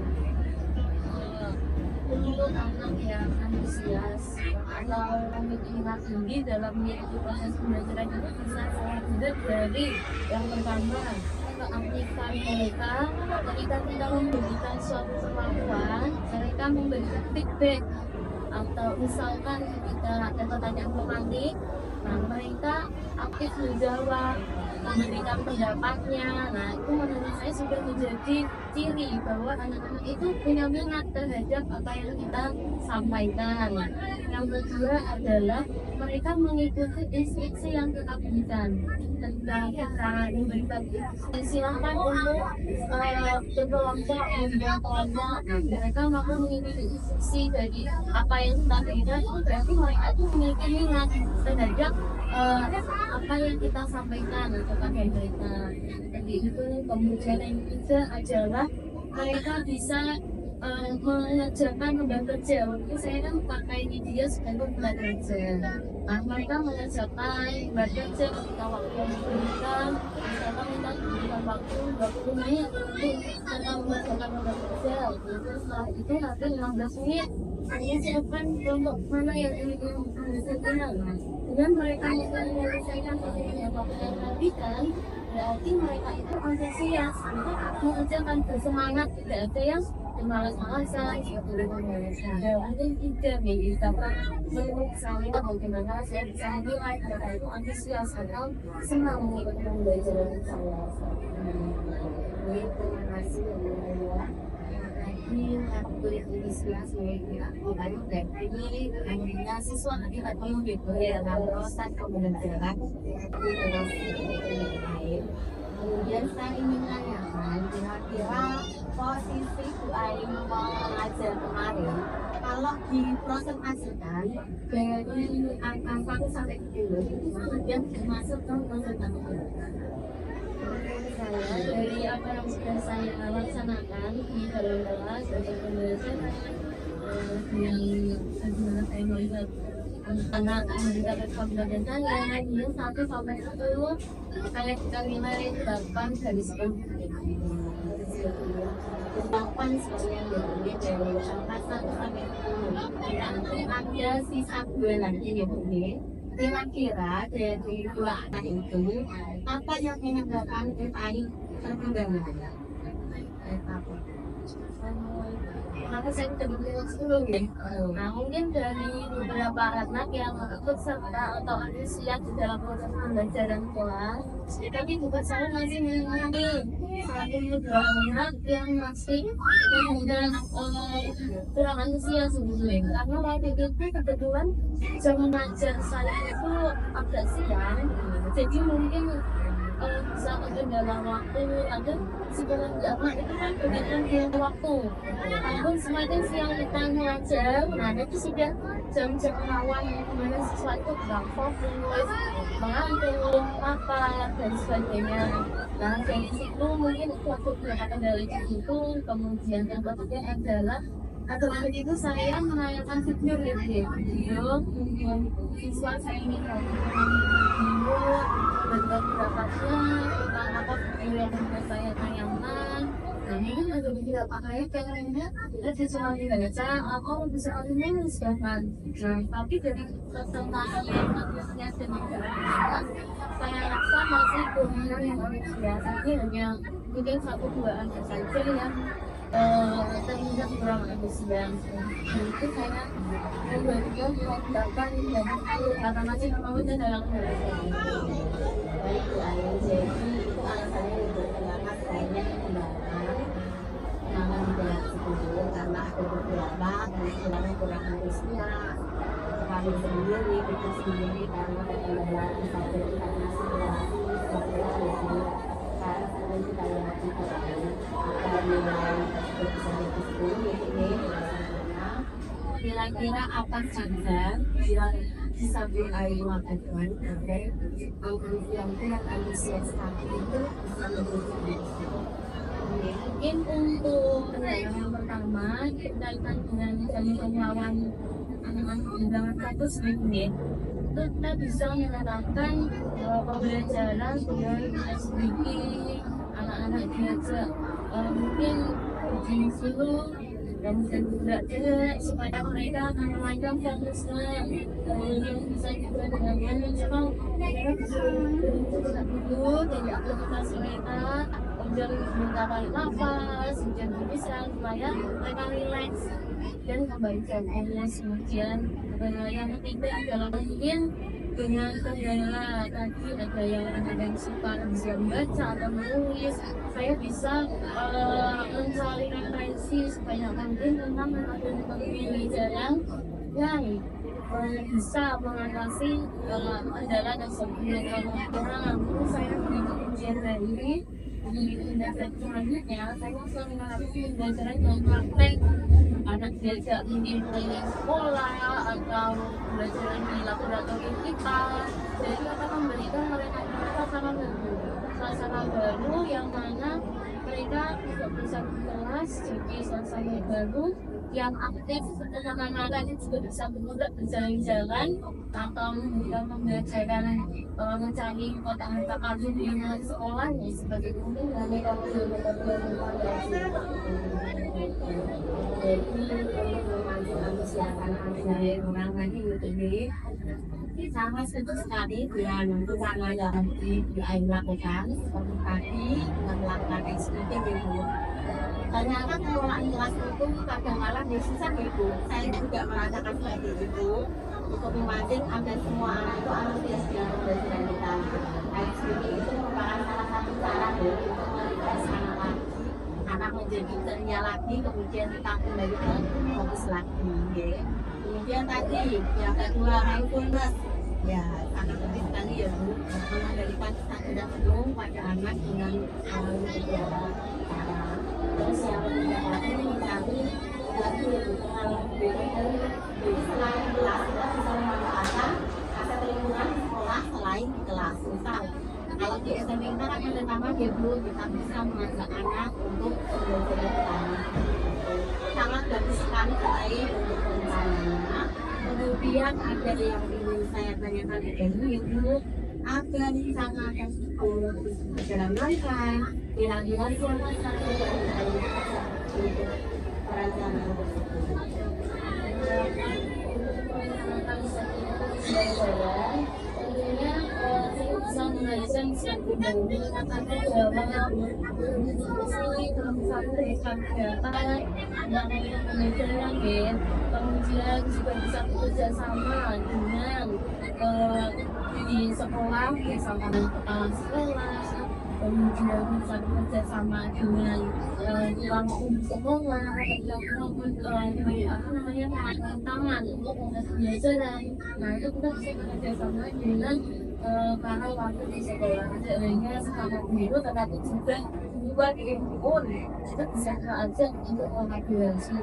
untuk anak yang antusias atau memiliki minat tinggi dalam mengikuti proses pembelajaran itu bisa saya lihat dari yang pertama keaktifan mereka ketika kita memberikan suatu perlakuan mereka memberikan feedback atau misalkan kita ada pertanyaan romantik nah mereka aktif menjawab memberikan pendapatnya nah itu menurut saya sudah menjadi ciri bahwa anak-anak itu punya minat terhadap apa yang kita sampaikan yang kedua adalah mereka mengikuti instruksi yang kita berikan ketika kita memberikan silakan untuk berkelompok membuat kelompok mereka mampu mengikuti instruksi dari apa yang kita berikan itu berarti mereka itu memiliki minat terhadap apa yang kita sampaikan kepada mereka jadi itu kemudian yang ketiga adalah mereka bisa mengerjakan lembar kerja waktu saya kan pakai media sebagai lembar kerja nah mereka mengerjakan lembar kerja ketika waktu yang diberikan misalkan kita diberikan waktu 20 menit untuk mereka mengerjakan lembar kerja setelah itu nanti 15 menit menyiapkan kelompok mana yang ingin menyelesaikan dengan mereka menyelesaikan pekerjaan waktu yang diberikan berarti mereka itu antusias untuk mengerjakan bersemangat tidak ada yang malas-malasan mungkin tidak bisa menurut saya bagaimana saya bisa menilai mereka itu antusias atau senang mengikuti pembelajaran saya terima kasih ini kulit antusias baru dari akhirnya siswa nanti perlu dalam proses pembelajaran kemudian saya ingin menanyakan kira-kira posisi Bu Ayu mengajar kemarin kalau dipresentasikan dari angka 1 sampai 10 itu kemudian termasuk ke presentasi saya dari apa yang sudah saya laksanakan di dalam kelas dari pembelajaran yang bagaimana saya melihat anak mendapat pembelajaran saya ini 1 sampai 10 saya nilai 8 dari 10 8 sebagai yang berbeda dari angka 1 sampai 10 nanti ada sisa 2 lagi ya Bu kira-kira dari 2 anak itu apa yang menyebabkan Ayu terkendala? Maka saya sudah berbilang sebelumnya. Nah mungkin dari beberapa anak yang ikut serta atau antusias di dalam proses pembelajaran kelas, tapi juga saya masih mengalami dua anak yang masih kurang antusias sebetulnya. Karena waktu itu kebetulan jam mengajar saya itu agak siang, jadi mungkin bisa kendala waktu ada sebenarnya apa itu kan kegiatan waktu namun semakin siang kita mengajar nah itu sudah jam-jam rawan dimana siswa itu kurang fokus mengantuk apa dan sebagainya nah dari situ mungkin waktu kelihatan dari situ kemudian yang ketiga adalah waktu itu saya menayangkan video kemudian siswa saya minta video bentuk pendapatnya tentang apa video yang saya tayangkan nah ini ada beberapa ayat yang lainnya ada soal dibaca atau bisa menuliskan nah tapi dari pertentangan yang terlihat dengan saya rasa masih kurang yang biasa hanya mungkin 1-2 anak saja yang terlihat kurang antusias itu saya membuatkan mengembangkan dan karena masih memang dalam baik Bu Ayu jadi itu alasannya dibuat kenapa banyak kembangan kenapa tidak 10 karena ada beberapa istilahnya kurang antusias kami sendiri kita sendiri karena kendala bisa jadi karena situasi seperti itu karena saya kita lihat apa nilai bisa kira-kira apa saja yang bisa Ayu lakukan agar anak yang kurang antusias tadi itu bisa menjadi. Mungkin untuk yang pertama berkaitan dengan pengawalan anak-anak undangan 100 menit itu kita bisa menerapkan pembelajaran dengan SDG anak-anak diajak mungkin uji dulu dan juga supaya mereka akan melanjutkan fokusnya kemudian bisa juga dengan mencoba mereka bisa dulu dari aktivitas mereka kemudian menggunakan nafas kemudian bisa supaya mereka relax dan kembalikan emosi. Kemudian yang ketiga adalah mungkin dengan kendala tadi ada yang suka bisa membaca atau menulis, saya bisa mencari referensi supaya mungkin tentang pembelajaran yang bisa mengatasi kendala tersebut. Karena saya mengikuti ujian dari di tindakan selanjutnya, saya selalu mengalami pembelajaran yang praktek anak diajak mungkin di sekolah atau belajar di laboratorium kita. Jadi kita memberikan mereka suasana baru yang mana mereka tidak bisa di kelas, jadi suasana baru yang aktif anak-anak ini juga bisa berjalan-jalan atau juga membelajarkan mencari kotak-kotak kartu di sekolah ya seperti itu. Jadi orang lagi ini sama sekali dengan rencana yang dilakukan seperti tadi melakukan SPT gitu. Ternyata pengelolaan kelas itu kadang-kadang susah gitu. Saya juga merasakan seperti itu untuk memancing agar semua anak itu antusias dengan pembelajaran kita. SPT itu merupakan salah satu cara untuk merefresh anak menjadi ceria lagi, kemudian kita kembali ke fokus lagi. Ya. Kemudian tadi yang kedua mindfulness, ya sangat penting sekali ya Bu, mengendalikan kesadaran penuh pada anak dengan beberapa cara. Terus yang ketiga tadi mencari lagi pengalaman berbeda. Jadi selain kelas kita bisa memanfaatkan aset lingkungan di sekolah selain di kelas. Misal kalau di SMP kita kan yang pertama dia Bu, kita bisa mengajak anak untuk belajar petani. Sangat bagus sekali untuk rencananya. Kemudian ada yang ingin saya tanyakan ini Ibu, agar sangat psikologis dalam rangka kira-kira siapa saja yang saya untuk perencanaan tersebut. Tentunya saya bisa mengajarkan siapa dan mengatakan bahwa dalam satu rekan data dan pembelajaran kemudian juga bisa bekerja sama dengan di sekolah bersama kepala sekolah, kemudian bisa bekerja sama dengan ruang sekolah tangan untuk pembelajaran. Nah itu kita bisa bekerja sama dengan para waktu di sekolah sehingga semangat biru tetapi juga juga pun kita bisa ajak untuk kolaborasi.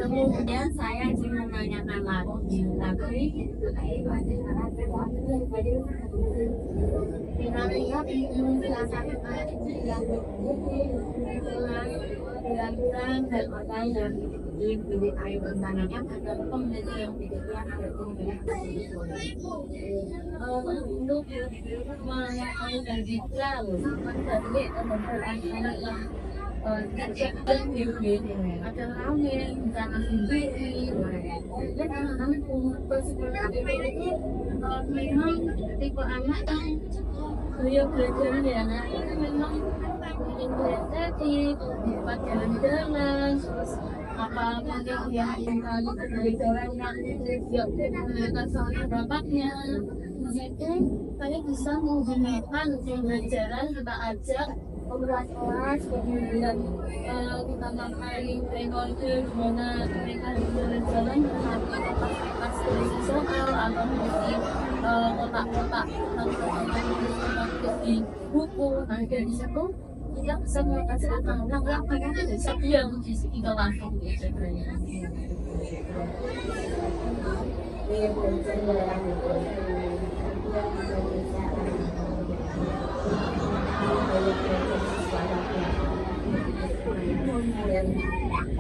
Kemudian saya ingin menanyakan lagi, kira-kira salah satu yang dilakukan dan orang yang di air rencananya adalah pembelajaran yang tidak ada untuk mengajarkan dari anak-anak yang dan hidup adalah yang bencana sendiri dan anak-anak bersekolah itu memang tipe anak yang gaya belajar ya, nah ini memang bikin estetik, tempat jalan-jalan, terus apa mungkin yang tinggal di pembelajaran yang tidak menggunakan soalnya bapaknya. Di situ saya bisa menggunakan pembelajaran, kita ajak kelas-kelas, kemudian kita pakai recording gimana mereka jalan-jalan menghadapi kertas-kertas berisi soal atau berisi kotak-kotak di buku. Nah dari situ kita bisa menghasilkan anak-anak mereka bisa diam di sekitar langsung gitu.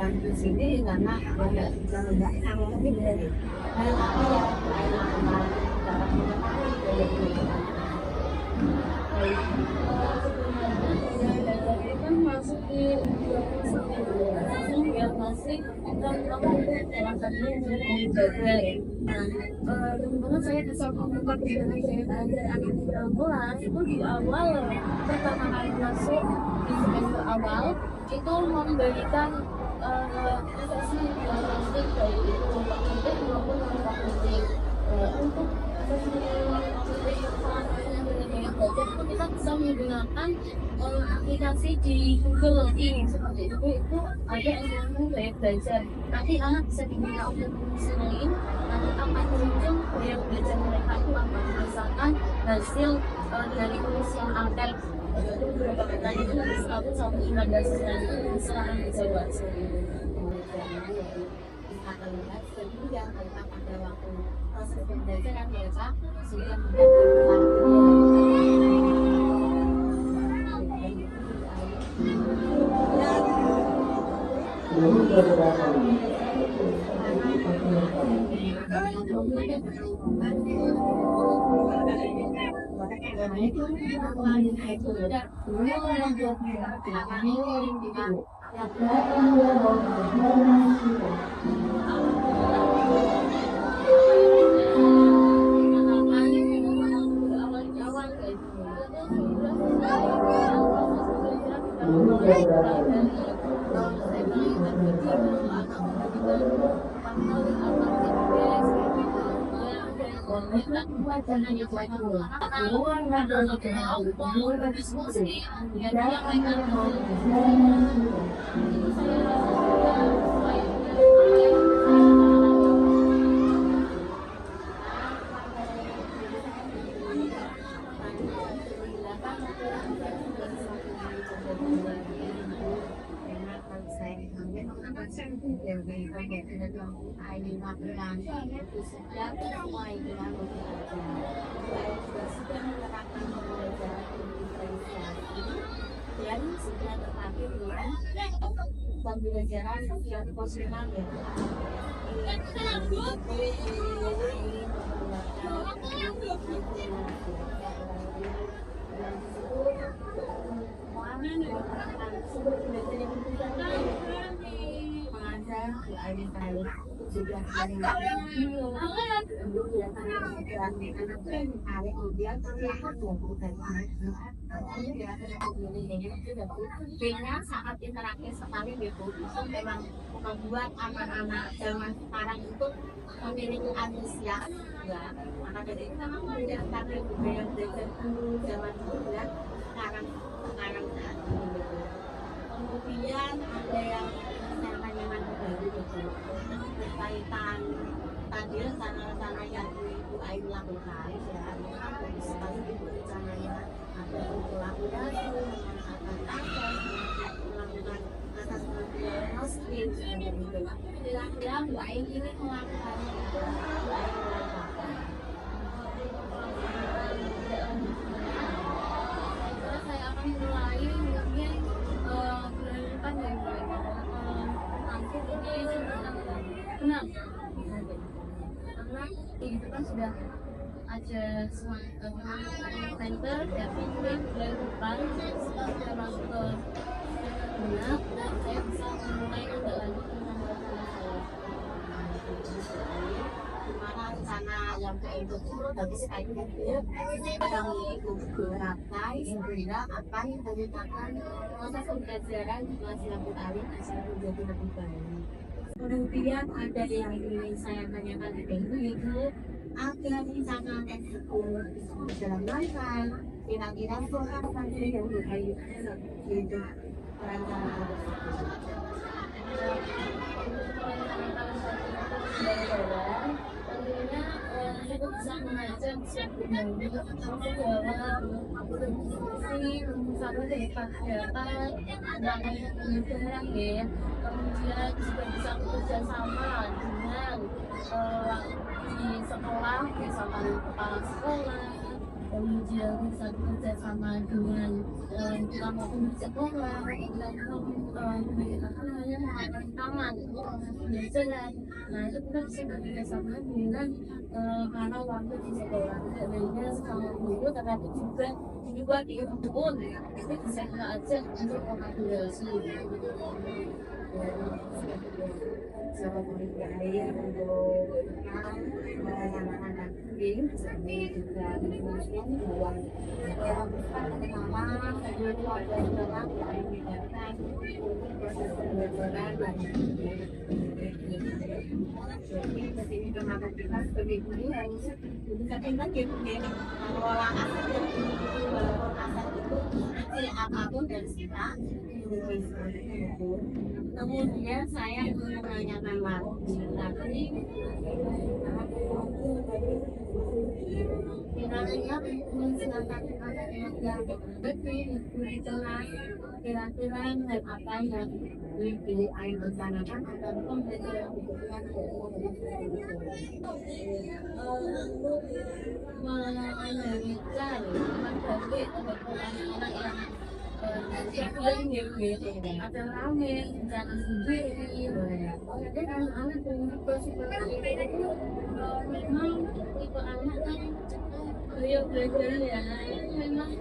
Dan di sini karena banyak tidak tapi dari hal apa yang lain dapat mengetahui gaya belajar. Kan masuk di yang masih kita melakukan dalam satunya belajar. Nah, teman-teman saya bisa membuka dengan saya belajar anak di kelas itu di awal pertama kali masuk di semester awal itu memberikan asesmen diagnostik baik itu lomba kritik maupun lomba kritik untuk belajar itu kita bisa menggunakan aplikasi di Google ini seperti itu ada yang namanya gaya belajar. Nanti anak bisa diminta untuk menyusun, nanti akan muncul gaya belajar mereka itu apa misalkan hasil dari pengisian angket itu beberapa pertanyaan itu dari 1 sampai 15 itu silakan dijawab. Akan lihat kemudian mereka pada waktu proses pembelajaran mereka sudah mendapatkan dan sudah terlatih dengan pembelajaran yang positif ya. Sudah saat interaktif sekali gitu, memang membuat anak-anak zaman sekarang itu memiliki antusias ya. Maka dari itu memang menjadikan budaya belajar dulu zaman dulu ya, sekarang saat ini gitu. Kemudian ada yang saya tanyakan baru gitu berkaitan tadi rencana-rencana yang Ibu Ain lakukan ya, memang bagus sekali Ibu rencananya ada kolaborasi melakukan asas, melakukan asesmen diagnostik seperti itu. Kira-kira Bu Ain ini melakukannya itu Bu Ain melakukan. Saya akan mulai mungkin bulan depan ya nanti ini enam karena itu kan sudah ada semua center tapi bulan depan setelah saya masuk ke benak saya bisa mulai untuk lanjut dengan rencana saya. Terima kasih rencana yang itu tapi sekali yang beberapa hingga akan meningkatkan proses pembelajaran di kelas lampu alit agar menjadi lebih baik. Kemudian ada yang ingin saya tanyakan ini yaitu ada rencana ekskul dalam rangka kira-kira program saja yang berkaitan gitu perancangan tentunya kita bisa mengajak siapa yang satu tempat data namanya penelitian ya, kemudian juga bisa bekerja sama dengan di sekolah bersama kepala sekolah, kemudian bisa bekerja sama dengan ulama sekolah dan mengadakan taman pembelajaran. Nah itu kita bisa bekerja sama dengan para warga di sekolah, lainnya sama guru, tetapi juga di kebun itu bisa kita ajak untuk kolaborasi. Sama budaya untuk melaksanakan aktif juga kemudian bahwa pertama keluarga dalam meningkatkan proses pembelajaran dan jadi kesini kenapa kita sebagai guru harus meningkatkan gitu mengelola aset yang dimiliki walaupun aset itu kecil apapun dari kita. Kemudian saya menanyakan lagi kiranya mensiasati yang lebih jelas kira-kira apa yang dipilih air rencanakan agar pembelajaran kebutuhan mengendalikan membagi anak-anak yang ada rame jangan sendiri. Jadi anak-anak dengan seperti itu memang tipe anak kan belajar ya memang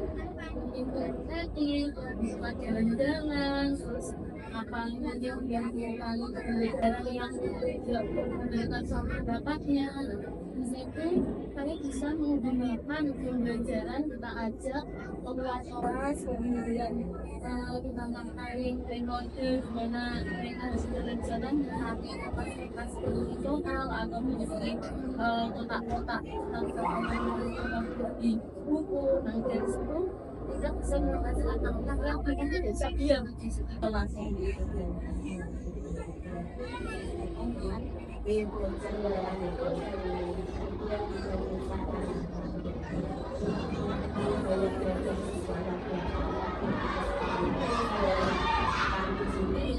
introspektif, suka jalan-jalan, terus apa yang pembelajaran yang tidak menggunakan sama pendapatnya. Di situ kalian bisa menggunakan pembelajaran kita ajak kelas kemudian kita ngapain metode gimana mereka harus berjalan menghadapi kapasitas emosional atau menjadi kotak-kotak di buku. Nah dari situ kita bisa menghasilkan anak-anak yang pengen bisa diam di situ langsung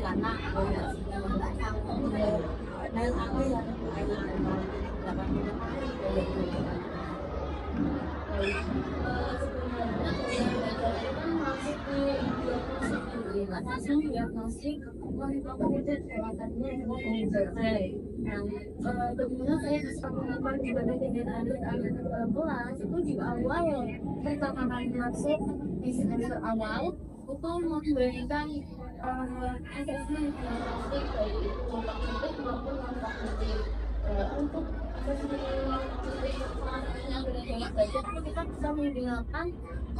karena dan aku yang diagnostik kemudian perawatannya yang selesai. Kemudian saya bisa melakukan ibadah dengan alit-alit kelas itu di awal pertama kali masuk di semester awal itu memberikan asesmen diagnostik baik itu kontak kritik maupun kontak kritik untuk yang benar-benar belajar itu kita bisa menggunakan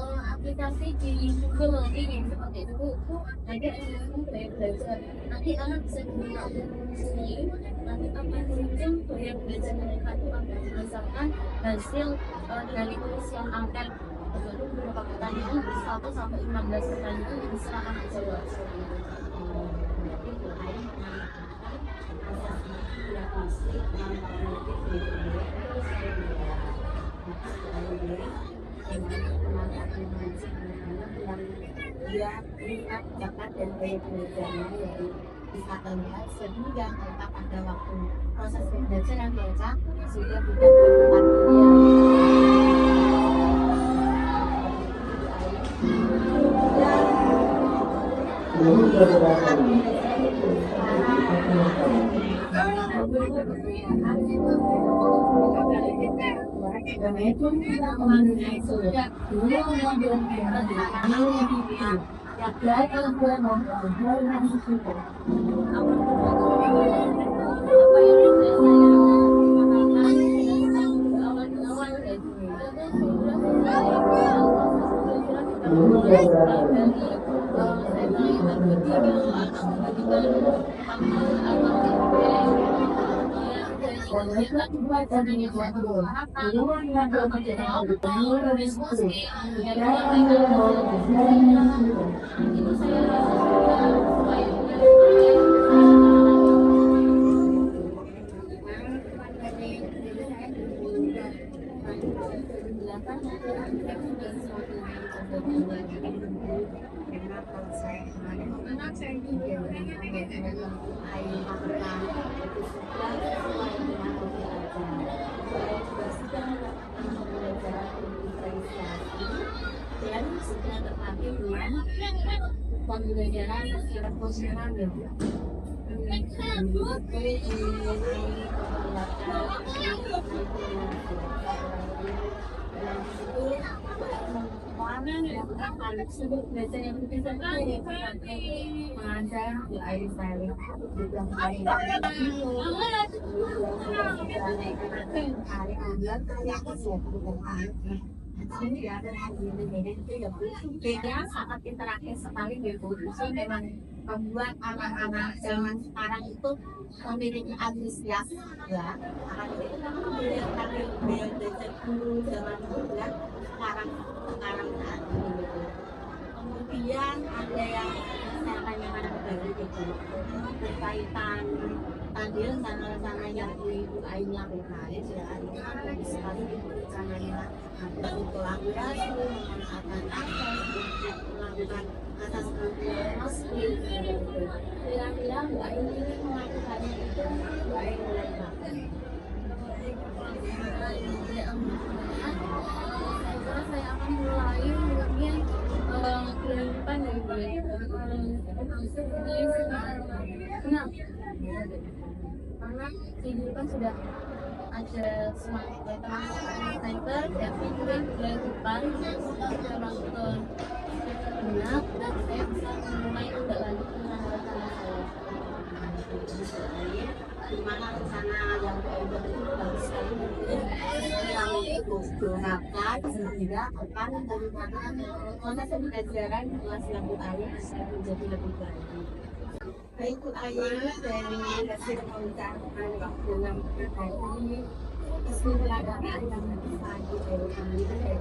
aplikasi di Google ini seperti itu nanti anak belajar nanti anak bisa menggunakan sendiri nanti apa yang muncul yang belajar mereka itu akan berdasarkan hasil dari tulis yang angkat itu beberapa pertanyaan 1 sampai 15 pertanyaan yang bisa anak jawab dia lihat zakat dan gaya belajarnya yaitu bisa terlihat sehingga mereka pada waktu proses pembelajaran mereka sudah tidak setelah dari saya mulai mengikuti video bagikan atau dan sudah terlatih dengan pembelajaran secara posisional. Belajar yang bisa mengajar di air saya juga hari beda saat interaktif sekali gitu. Itu memang membuat anak-anak zaman sekarang itu memiliki antusias ya. Akan itu memang belajar guru zaman dulu ya, sekarang saat ini gitu. Kemudian ada yang saya tanyakan baru gitu berkaitan tadi rencana yang Ibu Ain lakukan ya, ini kan bagus sekali gitu rencananya untuk kolaborasi, memanfaatkan akses untuk melakukan atas meski kira-kira Bu Ain ini melakukannya itu Bu Ain mulai kapan? Saya akan mulai mungkin bulan depan dari bulan karena minggu depan sudah ada smart center tapi bulan depan sudah nonton benak dan saya bisa mulai tidak lagi mengenalkan saya Gimana rencana yang baik itu bagus sekali yang itu gunakan sehingga akan menggunakan proses pembelajaran kelas yang beralih menjadi lebih baik. Baik Bu Ain dari hasil pembicaraan dalam ini kesimpulan yang bisa dari kami dari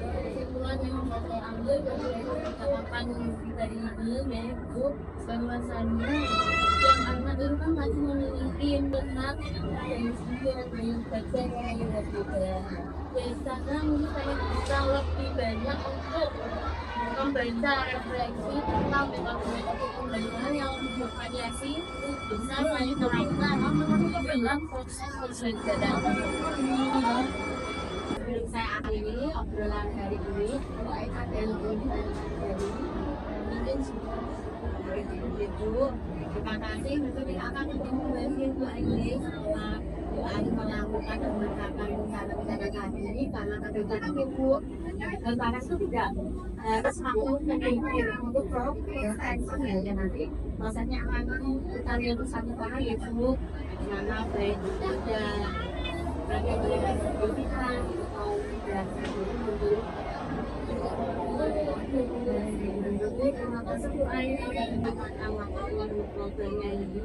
kesimpulan yang saya ambil dari percakapan dari Ibu bahwasannya yang anak itu kan masih memiliki benak dan juga baca yang berbeda. Dari sana mungkin saya bisa lebih banyak untuk membaca refleksi tentang metode pembelajaran yang bervariasi bisa saya terapkan dalam proses pembelajaran. Sebelum saya akhiri obrolan hari ini, Bu Ain ada yang ingin dari mungkin sudah Ibu. Terima kasih. Mungkin akan mengunjungi Bu Ain setelah Bu Ain melakukan pembentangan rencana ini karena kebetulan Ibu dan para itu tidak harus langsung mengimpin untuk progres ya nanti prosesnya akan kita lihat satu kali ya Bu, di mana baik ada bagaimana pilihan atau belajar dulu. Terima kasih Bu Ain yang mendapat amat programnya ini.